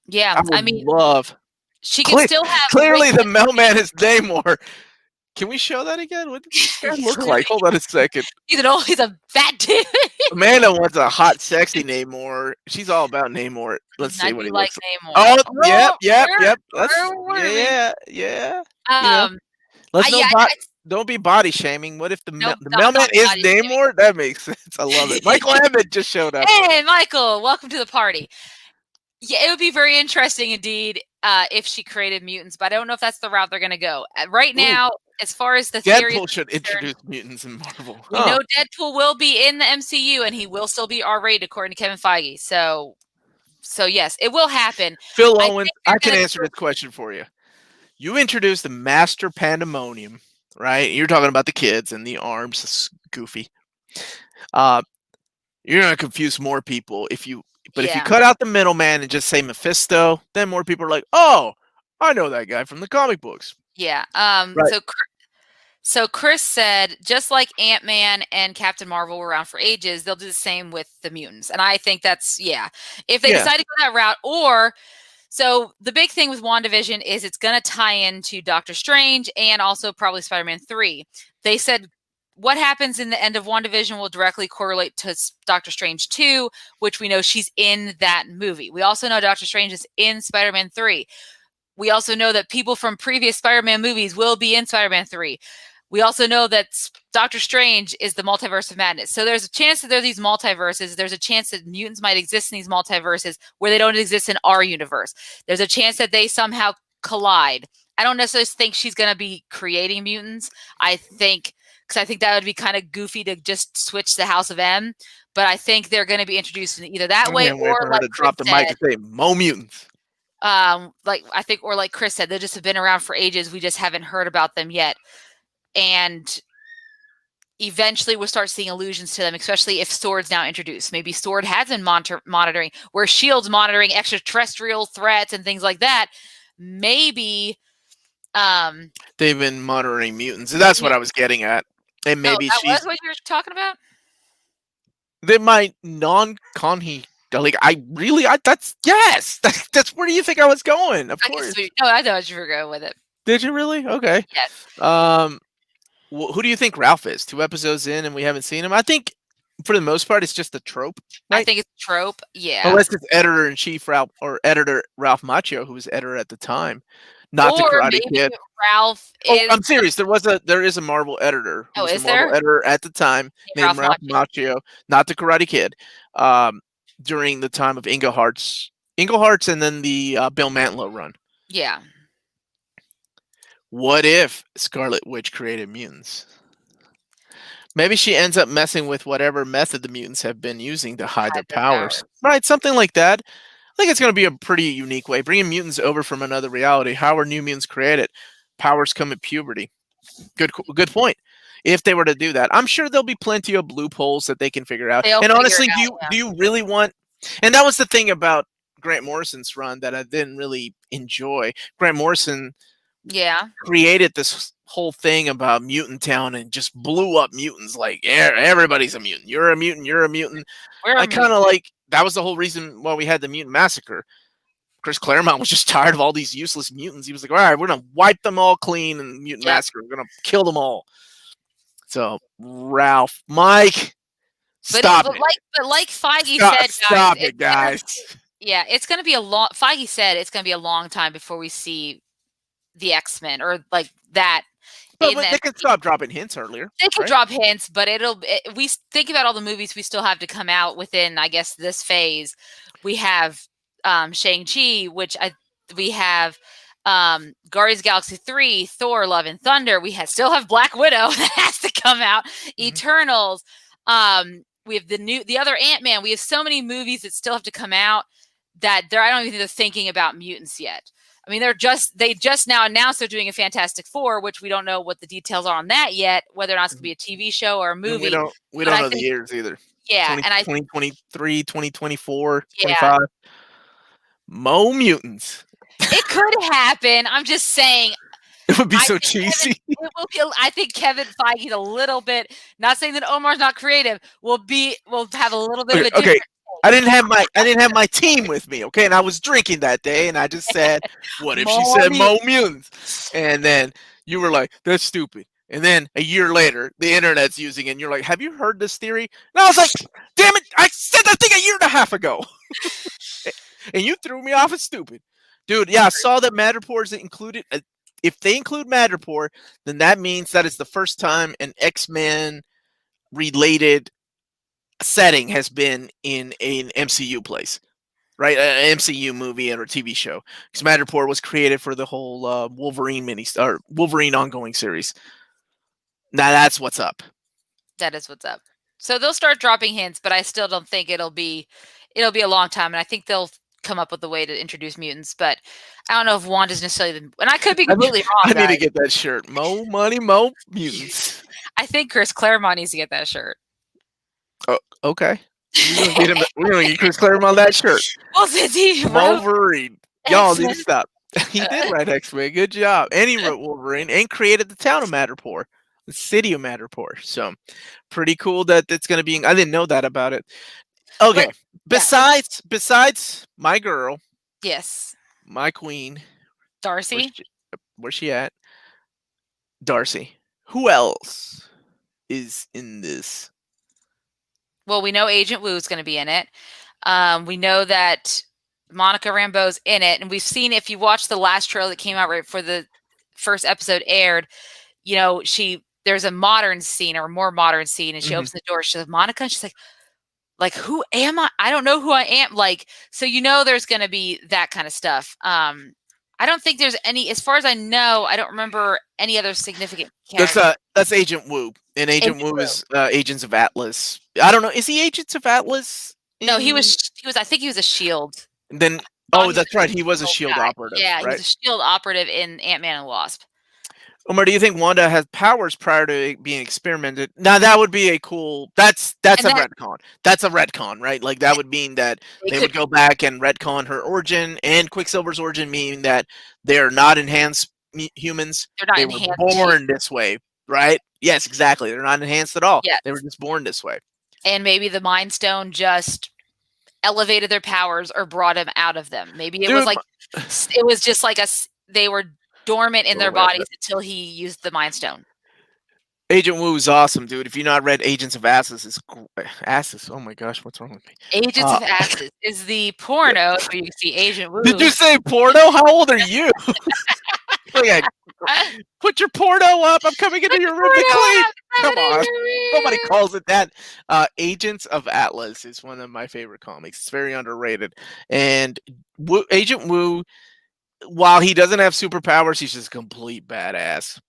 Yeah, I mean, love. She can still have. Clearly, the mailman is Namor. Can we show that again? What does this guy look like? Hold on a second. He's a fat dude. Amanda wants a hot, sexy Namor. She's all about Namor. Let's see what he looks like. Oh, yep. Yeah. Don't be body shaming. What if the mailman is Namor? That makes sense. I love it. Michael Emmett just showed up. Hey, Michael, welcome to the party. Yeah, it would be very interesting indeed if she created mutants, but I don't know if that's the route they're going to go. Right now, as far as the theory, Deadpool should introduce mutants in Marvel. We know Deadpool will be in the MCU, and he will still be R-rated according to Kevin Feige. So yes, it will happen. Phil Owens, I can answer this question for you. You introduced the Master Pandemonium, right? You're talking about the kids and the arms. It's goofy. You're going to confuse more people if you cut out the middleman and just say Mephisto, then more people are like, oh, I know that guy from the comic books. Yeah. So Chris said, just like Ant-Man and Captain Marvel were around for ages, they'll do the same with the mutants. And I think that's, if they decide to go that route, so the big thing with WandaVision is it's going to tie into Doctor Strange and also probably Spider-Man 3. They said what happens in the end of WandaVision will directly correlate to Doctor Strange 2, which we know she's in that movie. We also know Doctor Strange is in Spider-Man 3. We also know that people from previous Spider-Man movies will be in Spider-Man 3. We also know that Doctor Strange is the multiverse of madness. So there's a chance that there are these multiverses. There's a chance that mutants might exist in these multiverses where they don't exist in our universe. There's a chance that they somehow collide. I don't necessarily think she's going to be creating mutants. I think that would be kind of goofy to just switch the House of M. But I think they're going to be introduced in either that way or like drop the mic and say Mo mutants. Like Chris said, they just have been around for ages. We just haven't heard about them yet. And eventually we'll start seeing allusions to them, especially if Sword's now introduced. Maybe Sword has been monitoring, where S.H.I.E.L.D.'s monitoring extraterrestrial threats and things like that. Maybe they've been monitoring mutants. That's what I was getting at. And maybe that was what you were talking about? They might non-conhi. Like, that's where do you think I was going? Of course. No, I thought you were going with it. Did you really? Okay. Yes. Who do you think Ralph is? 2 episodes in and we haven't seen him? I think for the most part, it's just a trope, I right? think it's a trope. Yeah. Unless it's editor-in-chief editor Ralph Macchio, who was editor at the time, not the Or Karate maybe Kid. Ralph Oh, is. I'm serious. There is a Marvel editor who Oh, was the is Marvel there? editor at the time named Ralph Ralph Macchio. Macchio, not the Karate Kid. Um, during the time of Engelhart's, and then the Bill Mantlo run. Yeah. What if Scarlet Witch created mutants? Maybe she ends up messing with whatever method the mutants have been using to hide their Hide their powers. powers. Right, something like that. I think it's going to be a pretty unique way. Bringing mutants over from another reality. How are new mutants created? Powers come at puberty. Good point. If they were to do that, I'm sure there'll be plenty of loopholes that they can figure out. They'll And figure honestly, it out. do you really want? And that was the thing about Grant Morrison's run that I didn't really enjoy. Grant Morrison Yeah. created this whole thing about Mutant Town and just blew up mutants. Like, everybody's a mutant. You're a mutant. You're a mutant. I kind of like that was the whole reason why we had the Mutant Massacre. Chris Claremont was just tired of all these useless mutants. He was like, all right, we're going to wipe them all clean and Mutant Massacre. We're going to kill them all. So, Mike, stop it. But like Feige Stop, said, guys. Stop it, guys. Yeah, it's going to be a long. Feige said it's going to be a long time before we see the X-Men or like that. But they can stop dropping hints earlier. They can drop hints, but we think about all the movies we still have to come out within, I guess, this phase. We have Shang-Chi, we have Guardians of the Galaxy 3, Thor, Love and Thunder. Still have Black Widow that has to come out. Mm-hmm. Eternals. We have the other Ant-Man. We have so many movies that still have to come out that I don't even think they're thinking about mutants yet. I mean, they just now announced they're doing a Fantastic Four, which we don't know what the details are on that yet, whether or not it's going to be a TV show or a movie. And we don't know the years either. Yeah. 2023, 2024, yeah. 25. Mo mutants. It could happen. I'm just saying. It would be so cheesy. I think Kevin Feige's a little bit, not saying that Omar's not creative, will have a little bit of a different. Okay. I didn't have my team with me, okay? And I was drinking that day, and I just said, "What if she said Mo mutants?" And then you were like, "That's stupid." And then a year later, the internet's using it, and you're like, "Have you heard this theory?" And I was like, "Damn it! I said that thing a year and a half ago." And you threw me off as stupid, dude. Yeah, I saw that Madripoor is included. If they include Madripoor, then that means that is the first time an X-Men related setting has been in an MCU place, right? An MCU movie or a TV show. Because Madripoor was created for the whole Wolverine Wolverine ongoing series. Now that's what's up. That is what's up. So they'll start dropping hints, but I still don't think it'll be a long time, and I think they'll come up with a way to introduce mutants. But I don't know if Wanda's necessarily and I could be completely wrong. I need to get that shirt. Mo money, mo mutants. I think Chris Claremont needs to get that shirt. Oh, okay. We're gonna get Chris Claremont that shirt. Well, since he Wolverine. Y'all need to stop. He did write X-Men. Good job. And he wrote Wolverine and created the town of Madripoor, the city of Madripoor. So pretty cool that it's gonna be. I didn't know that about it. Okay. Besides my girl. Yes. My queen. Darcy. Where's she at? Darcy. Who else is in this? Well, we know Agent Woo is going to be in it. We know that Monica Rambeau's in it. And we've seen, if you watch the last trailer that came out right before the first episode aired, you know, there's a modern scene or a more modern scene, and she opens the door. She's like, Monica, and she's like, who am I? I don't know who I am. Like, so you know there's going to be that kind of stuff. I don't think there's any, as far as I know, I don't remember any other significant character. That's Agent Woo. And Agent Woo is Agents of Atlas. I don't know. Is he Agents of Atlas? No, he was, I think he was a S.H.I.E.L.D. And then, that's right. He was a S.H.I.E.L.D. operative. Yeah, right? he was a S.H.I.E.L.D. operative in Ant-Man and the Wasp. Omar, do you think Wanda has powers prior to being experimented? Now that would be a cool. That's a retcon. That's a retcon, right? Like that would mean that they would go back and retcon her origin and Quicksilver's origin, meaning that they are not enhanced humans. They're not were born this way, right? Yes, exactly. They're not enhanced at all. Yes. They were just born this way. And maybe the Mind Stone just elevated their powers or brought them out of them. Maybe it was just like they were dormant in their bodies until he used the Mind Stone. Agent Woo is awesome, dude. If you've not read Agents of Asses, Asses. Oh my gosh, what's wrong with me? Agents of Asses is the porno where you see Agent Woo. Did you say porno? How old are you? Like, put your porno up. I'm coming into your room to clean. Come on. Nobody calls it that. Agents of Atlas is one of my favorite comics. It's very underrated. And Agent Woo, while he doesn't have superpowers, he's just a complete badass.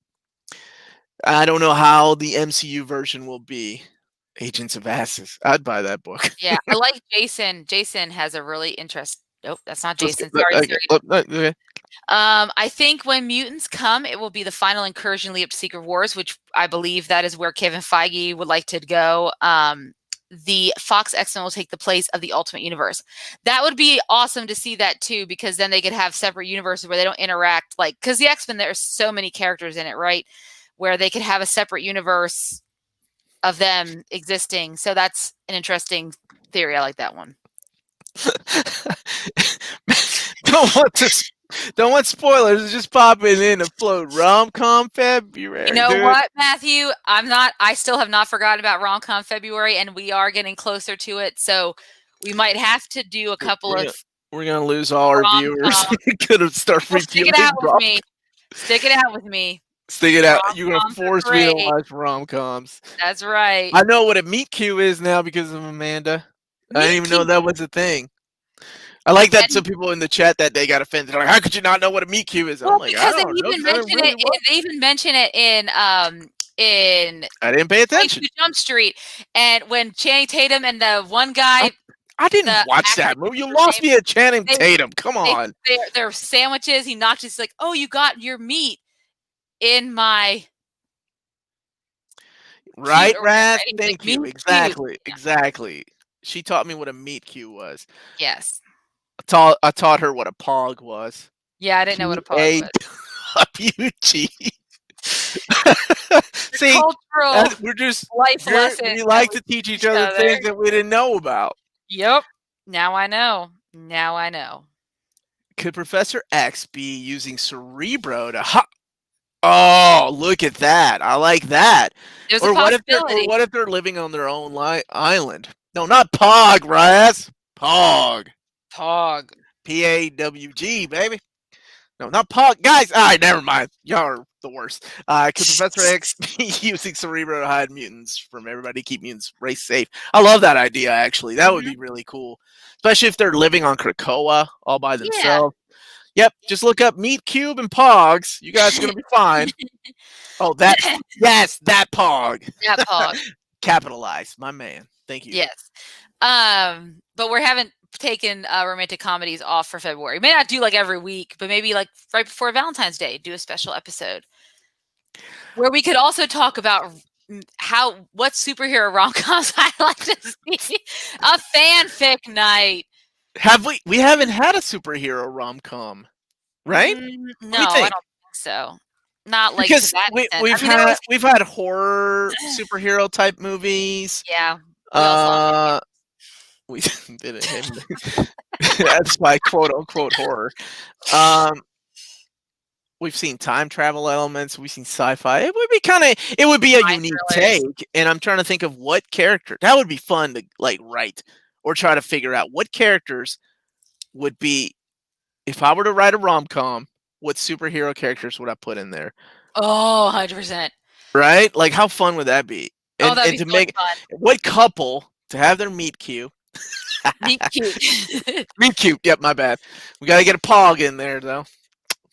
I don't know how the MCU version will be. Agents of Asses. I'd buy that book. Yeah, I like Jason. Jason has a really interest. Nope, that's not Let's Jason. get- Sorry, okay, Siri. okay. I think when mutants come, it will be the final incursion lead up to Secret Wars, which I believe that is where Kevin Feige would like to go. The Fox X-Men will take the place of the Ultimate Universe. That would be awesome to see that too, because then they could have separate universes where they don't interact. Like, because the X-Men, there's so many characters in it, right? Where they could have a separate universe of them existing. So that's an interesting theory. I like that one. Don't want spoilers. Just popping in to float rom-com February. You know dude. what, Matthew? I still have not forgotten about rom-com February, and we are getting closer to it. So we might have to do a couple of. We're gonna lose all our viewers. Gonna start reviewing. Stick it out with me. Stick it out with me. Stick it out. You're gonna force me to watch rom-coms. That's right. I know what a meet cute is now because of Amanda. I didn't even know that was a thing. I like that some people in the chat that they got offended. They're like, how could you not know what a meet cute is? Well, I'm like, because I don't know. they even mention it in I didn't pay attention. Jump Street, and when Channing Tatum and the one guy. I didn't watch that movie. You lost me at Channing Tatum. Come on. Their sandwiches. He knocked. He's like, oh, you got your meat in my. Right, Raz? Thank you. Exactly. She taught me what a meet cute was. Yes. I taught her what a pog was. Yeah, I didn't know what a pog was. PUG. See, we're just life lessons. We like to teach each other things that we didn't know about. Yep. Now I know. Could Professor X be using Cerebro to Oh, look at that. I like that. There's a possibility. What if they're living on their own island? No, not Pog, Raz. Pog. P-A-W-G, baby. No, not Pog. Guys, all right, never mind. Y'all are the worst. Could Professor X be using Cerebro to hide mutants from everybody, keep mutants race safe? I love that idea, actually. That would be really cool. Especially if they're living on Krakoa all by themselves. Yep, just look up Meat Cube and Pogs. You guys are going to be fine. Oh, that Pog. That Pog. Capitalized, my man. Thank you. Yes. But we haven't taken romantic comedies off for February. May not do like every week, but maybe like right before Valentine's Day, do a special episode where we could also talk about what superhero rom-coms I like to see. A fanfic night. We haven't had a superhero rom-com, right? No, I don't think so. Not like because to that we've had horror superhero type movies. Yeah. We did it. That's my quote unquote horror. We've seen time travel elements. We've seen sci-fi. It would be a unique take. And I'm trying to think of what character that would be fun to like write or try to figure out what characters would be if I were to write a rom-com. What superhero characters would I put in there? Oh, 100%. Right? Like, how fun would that be? And, that'd be fun. What couple to have their meet cute? Meet cute. Meet cute. Yep, my bad. We got to get a Pog in there, though,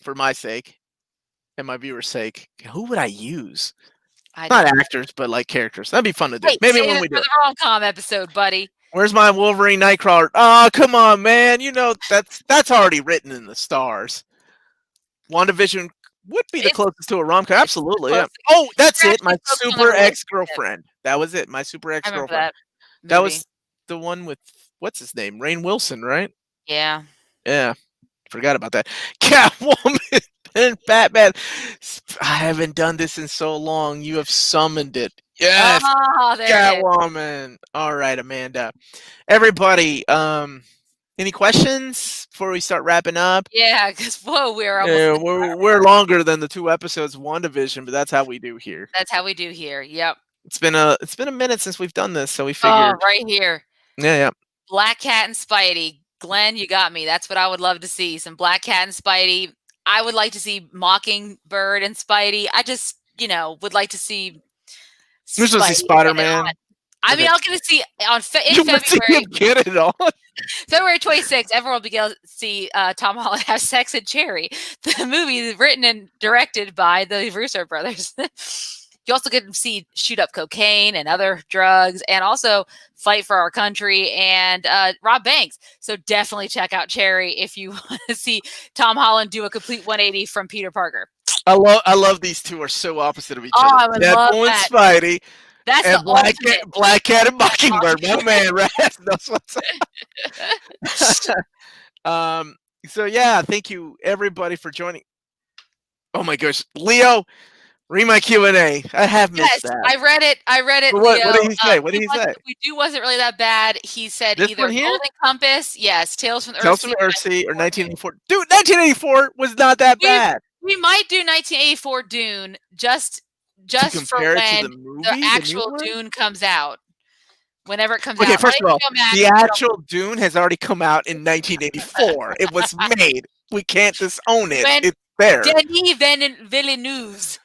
for my sake and my viewers' sake. Who would I use? Not actors, but like characters. That'd be fun to do. Maybe when we do the rom-com episode, buddy. Where's my Wolverine Nightcrawler? Oh, come on, man. You know that's already written in the stars. WandaVision would be the closest to a rom-com. Absolutely. Yeah. Oh, that's it. My super ex-girlfriend. That was it. My super ex-girlfriend. That was the one with, what's his name? Rainn Wilson, right? Yeah. Yeah. Forgot about that. Catwoman and Batman. I haven't done this in so long. You have summoned it. Yes. Oh, Catwoman. All right, Amanda. Everybody, Any questions before we start wrapping up? Yeah, because whoa, we're almost. Yeah, we're longer than the 2 episodes of WandaVision, but that's how we do here. That's how we do here. Yep. It's been a minute since we've done this, so we Oh, figured. right here. Yeah. Black Cat and Spidey. Glenn, you got me. That's what I would love to see. Some Black Cat and Spidey. I would like to see Mockingbird and Spidey. I just, would like to see You're supposed to see Spidey get it Spider-Man. on. I mean, Okay. I'm going to see in You want to see February. him get it on? February 26th, everyone will be able to see Tom Holland have sex and Cherry. The movie is written and directed by the Russo brothers. You also get to see shoot up cocaine and other drugs and also fight for our country and rob banks. So definitely check out Cherry if you want to see Tom Holland do a complete 180 from Peter Parker. I love these two are so opposite of each Oh, other. I would love Deadpool and that. Spidey. That's And the ultimate. Black Cat and Mockingbird. My man, right? That's what's up. So yeah, thank you everybody for joining. Oh my gosh, Leo, read my Q&A. I have missed that. I read it. What Leo. did he say? What did he say? We do wasn't really that bad. He said This either one here? Golden Compass, yes, Tales from the Tales from Earthsea or 1984. Dude, 1984 was not that bad. We might do 1984 Dune just for compare it to when the movie, the the new actual one? Dune comes out. Whenever it comes out. Okay, first of all, HBO Max, the actual Dune has already come out in 1984. It was made. We can't disown it. When It's there. Denis Villeneuve.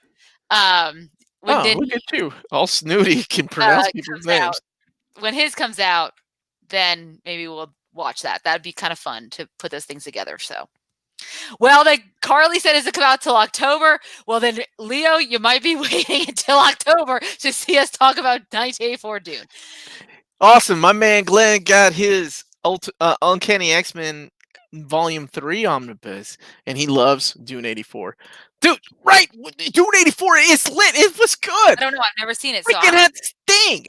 When Look at you. All snooty can pronounce people's comes names. out, when his comes out, then maybe we'll watch that. That'd be kind of fun to put those things together. So, well, Carly said it doesn't come out till October. Well, then, Leo, you might be waiting until October to see us talk about 1984 Dune. Awesome. My man Glenn got his Uncanny X-Men Volume 3 omnibus, and he loves Dune 84. Dude, right? Dune 84 is lit. It was good. I don't know. I've never seen it. Freaking had Sting.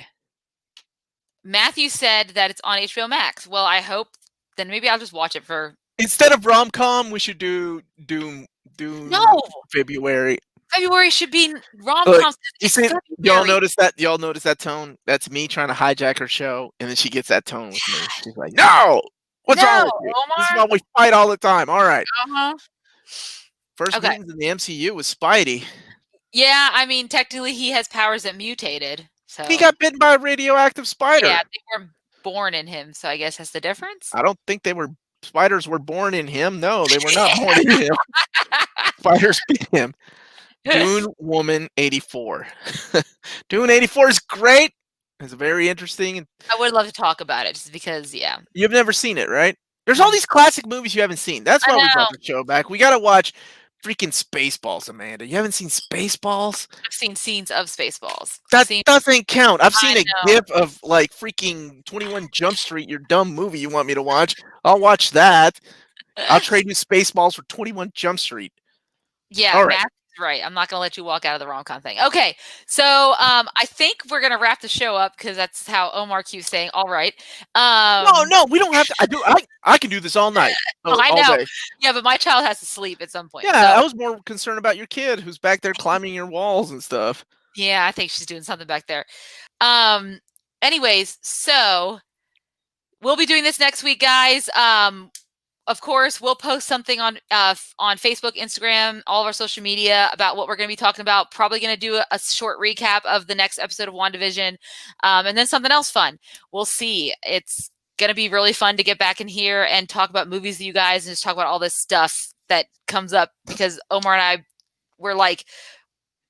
Matthew said that it's on HBO Max. Well, I hope. Then maybe I'll just watch it for. Instead of rom-com, we should do Dune. No. February. February should be rom-com. You see, y'all notice that? Y'all notice that tone? That's me trying to hijack her show, and then she gets that tone with me. She's like, "No, what's wrong with you? Omar? This is why we fight all the time." All right. First Okay. meetings in the MCU was Spidey. Yeah, I mean, technically, he has powers that mutated. So He got bitten by a radioactive spider. Yeah, they were born in him. So I guess that's the difference. I don't think spiders were born in him. No, they were not born in him. Spiders bit him. Dune Woman 84. Dune 84 is great. It's very interesting. I would love to talk about it just because, yeah. You've never seen it, right? There's all these classic movies you haven't seen. That's why we brought the show back. We got to watch freaking Spaceballs, Amanda. You haven't seen Spaceballs? I've seen scenes of Spaceballs. That doesn't count. I've seen a know. GIF of like freaking 21 Jump Street, your dumb movie you want me to watch. I'll watch that. I'll trade you Spaceballs for 21 Jump Street. Yeah, all right. Matt's right. I'm not going to let you walk out of the rom-com thing. Okay, so I think we're going to wrap the show up because that's how Omar keeps saying, all right. No, we don't have to. I can do this all night. I know. All day. Yeah, but my child has to sleep at some point. Yeah, so. I was more concerned about your kid who's back there climbing your walls and stuff. Yeah, I think she's doing something back there. Anyways, so we'll be doing this next week, guys. Of course, we'll post something on Facebook, Instagram, all of our social media about what we're going to be talking about. Probably going to do a short recap of the next episode of WandaVision, and then something else fun. We'll see. It's going to be really fun to get back in here and talk about movies with you guys and just talk about all this stuff that comes up because Omar and we're like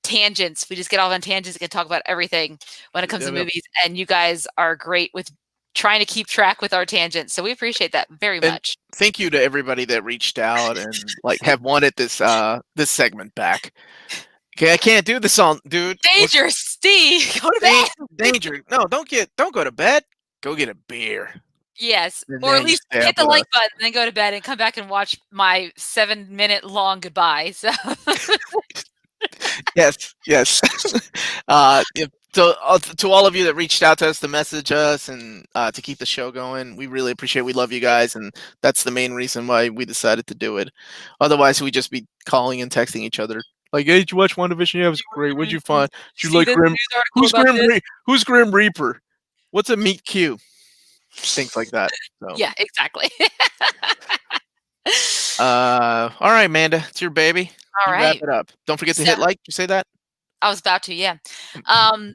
tangents. We just get off on tangents and can talk about everything when it comes to movies. And you guys are great with trying to keep track with our tangents. So we appreciate that very much. Thank you to everybody that reached out and have wanted this segment back. Okay, I can't do this all, dude. Danger, Steve. Go to bed. Danger. No, don't go to bed. Go get a beer. Yes. And or at least hit the like button and then go to bed and come back and watch my 7-minute long goodbye. So yes. To all of you that reached out to us to message us and to keep the show going, we really appreciate it. We love you guys, and that's the main reason why we decided to do it. Otherwise, we'd just be calling and texting each other. Like, hey, did you watch WandaVision? Yeah, it was great. What'd you find? Did you like Grim? Who's Grim Reaper? What's a meet Q? things like that. So. Yeah, exactly. All right, Amanda, it's your baby. All You wrap right. it up. Don't forget to So hit like. You say that? I was about to, yeah.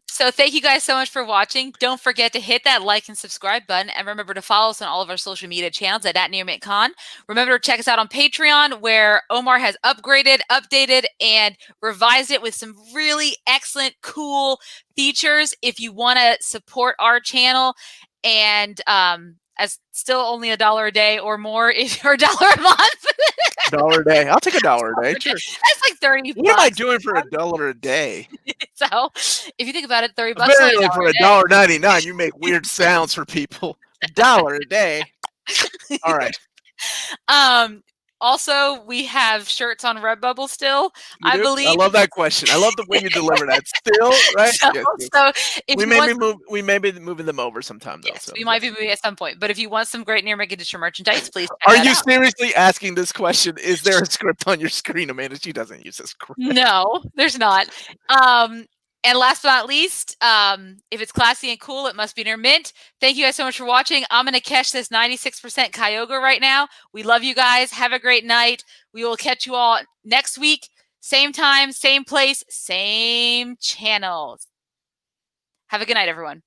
So thank you guys so much for watching. Don't forget to hit that like and subscribe button, and remember to follow us on all of our social media channels at @NearMintCon. Remember to check us out on Patreon, where Omar has upgraded, updated, and revised it with some really excellent, cool features. If you want to support our channel, and as still only $1 a day or more, if you're $1 a month. $1 a day. I'll take $1 a day. Sure. That's like 30 What am I bucks. doing for $1 a day? So if you think about it, 30 bucks only Apparently, for $1 a day. $1.99, you make weird sounds for people. $1 a day. All right. Also, we have shirts on Redbubble still, You I do? I believe. love that question. I love the way you deliver that. Still, right? So, Yes, yes. so if We you may want, be moving them over sometime though. yes, So we might be yes. moving at some point. But if you want some great Near Mint Condition merchandise, please check Are that you out. seriously asking this question? Is there a script on your screen, Amanda? She doesn't use a script. No, there's not. And last but not least, if it's classy and cool, it must be near mint. Thank you guys so much for watching. I'm going to catch this 96% Kyogre right now. We love you guys. Have a great night. We will catch you all next week. Same time, same place, same channels. Have a good night, everyone.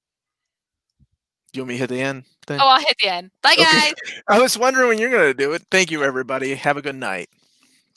You want me to hit the end thing? Oh, I'll hit the end. Bye, guys. I was wondering when you're going to do it. Thank you, everybody. Have a good night.